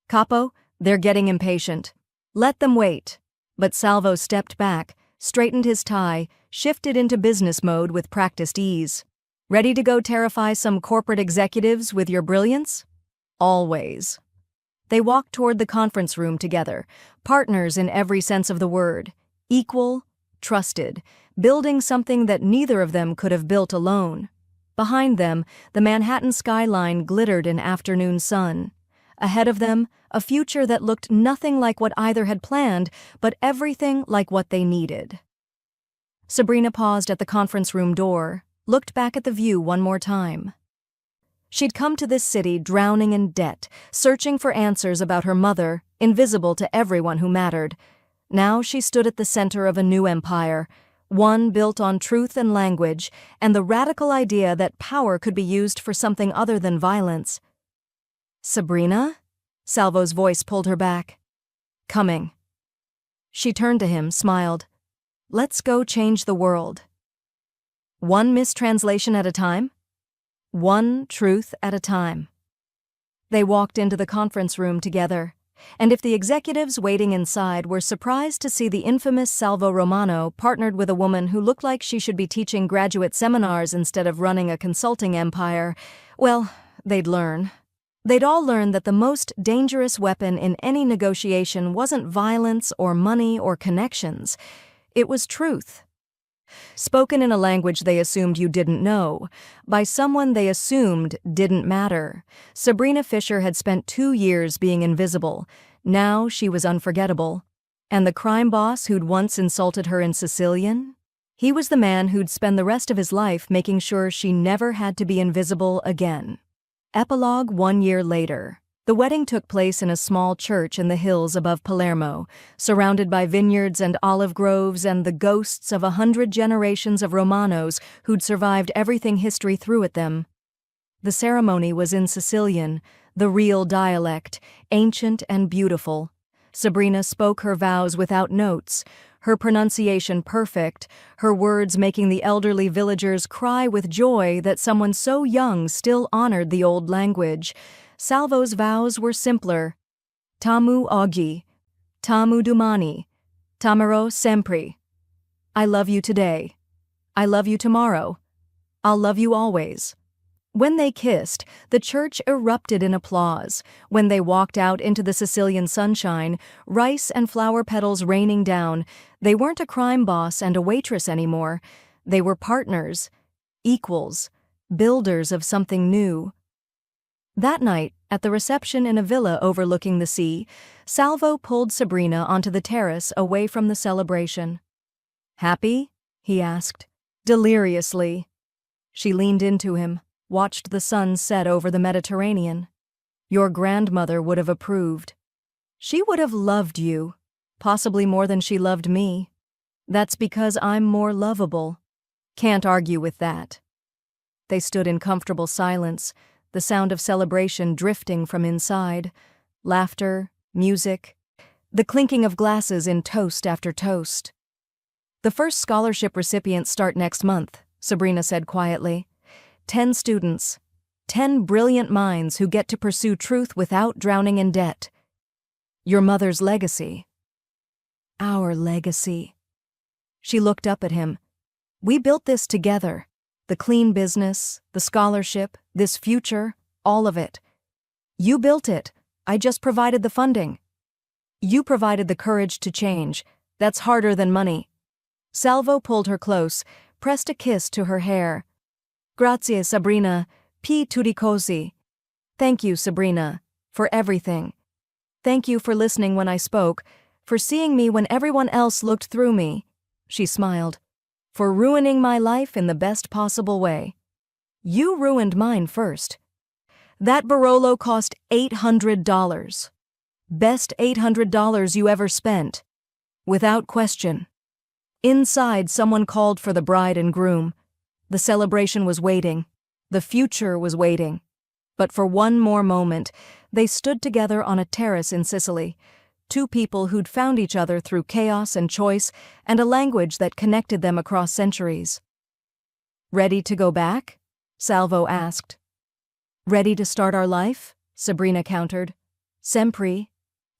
Capo, they're getting impatient. Let them wait. But Salvo stepped back, straightened his tie, shifted into business mode with practiced ease. Ready to go terrify some corporate executives with your brilliance? Always. They walked toward the conference room together, partners in every sense of the word, equal, trusted, building something that neither of them could have built alone. Behind them, the Manhattan skyline glittered in afternoon sun. Ahead of them, a future that looked nothing like what either had planned, but everything like what they needed. Sabrina paused at the conference room door, looked back at the view one more time. She'd come to this city drowning in debt, searching for answers about her mother, invisible to everyone who mattered. Now she stood at the center of a new empire, one built on truth and language, and the radical idea that power could be used for something other than violence. Sabrina? Salvo's voice pulled her back. Coming. She turned to him, smiled. Let's go change the world. One mistranslation at a time? One truth at a time. They walked into the conference room together, and if the executives waiting inside were surprised to see the infamous Salvo Romano partnered with a woman who looked like she should be teaching graduate seminars instead of running a consulting empire, well, they'd learn. They'd all learn that the most dangerous weapon in any negotiation wasn't violence or money or connections. It was truth. Spoken in a language they assumed you didn't know, by someone they assumed didn't matter. Sabrina Fisher had spent 2 years being invisible. Now she was unforgettable. And the crime boss who'd once insulted her in Sicilian? He was the man who'd spend the rest of his life making sure she never had to be invisible again. Epilogue 1 year later. The wedding took place in a small church in the hills above Palermo, surrounded by vineyards and olive groves and the ghosts of 100 generations of Romanos who'd survived everything history threw at them. The ceremony was in Sicilian, the real dialect, ancient and beautiful. Sabrina spoke her vows without notes, her pronunciation perfect, her words making the elderly villagers cry with joy that someone so young still honored the old language. Salvo's vows were simpler. Tamu oggi, tamu domani, tamerò sempre. I love you today. I love you tomorrow. I'll love you always. When they kissed, the church erupted in applause. When they walked out into the Sicilian sunshine, rice and flower petals raining down, they weren't a crime boss and a waitress anymore. They were partners, equals, builders of something new. That night, at the reception in a villa overlooking the sea, Salvo pulled Sabrina onto the terrace away from the celebration. "Happy?" he asked, deliriously. She leaned into him, watched the sun set over the Mediterranean. "Your grandmother would have approved. She would have loved you, possibly more than she loved me. That's because I'm more lovable. Can't argue with that." They stood in comfortable silence, the sound of celebration drifting from inside. Laughter, music, the clinking of glasses in toast after toast. "The first scholarship recipients start next month," Sabrina said quietly. 10 students, 10 brilliant minds who get to pursue truth without drowning in debt. Your mother's legacy. Our legacy. She looked up at him. "We built this together. The clean business, the scholarship, this future, all of it. You built it. I just provided the funding. You provided the courage to change. That's harder than money." Salvo pulled her close, pressed a kiss to her hair. "Grazie, Sabrina, più tutti così." "Thank you, Sabrina, for everything. Thank you for listening when I spoke, for seeing me when everyone else looked through me." She smiled. "For ruining my life in the best possible way. You ruined mine first. That Barolo cost $800. Best $800 you ever spent. Without question." Inside, someone called for the bride and groom. The celebration was waiting. The future was waiting. But for one more moment, they stood together on a terrace in Sicily, two people who'd found each other through chaos and choice and a language that connected them across centuries. "Ready to go back?" Salvo asked. "Ready to start our life?" Sabrina countered. "Sempre.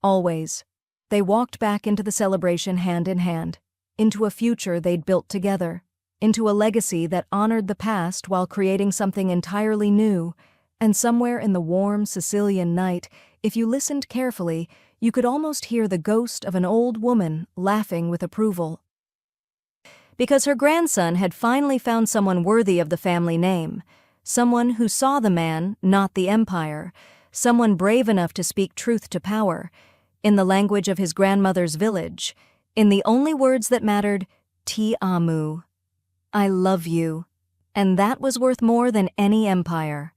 Always." They walked back into the celebration hand in hand, into a future they'd built together, into a legacy that honored the past while creating something entirely new. And somewhere in the warm Sicilian night, if you listened carefully, you could almost hear the ghost of an old woman laughing with approval. Because her grandson had finally found someone worthy of the family name, someone who saw the man, not the empire, someone brave enough to speak truth to power, in the language of his grandmother's village, in the only words that mattered, "Ti amo." I love you. And that was worth more than any empire.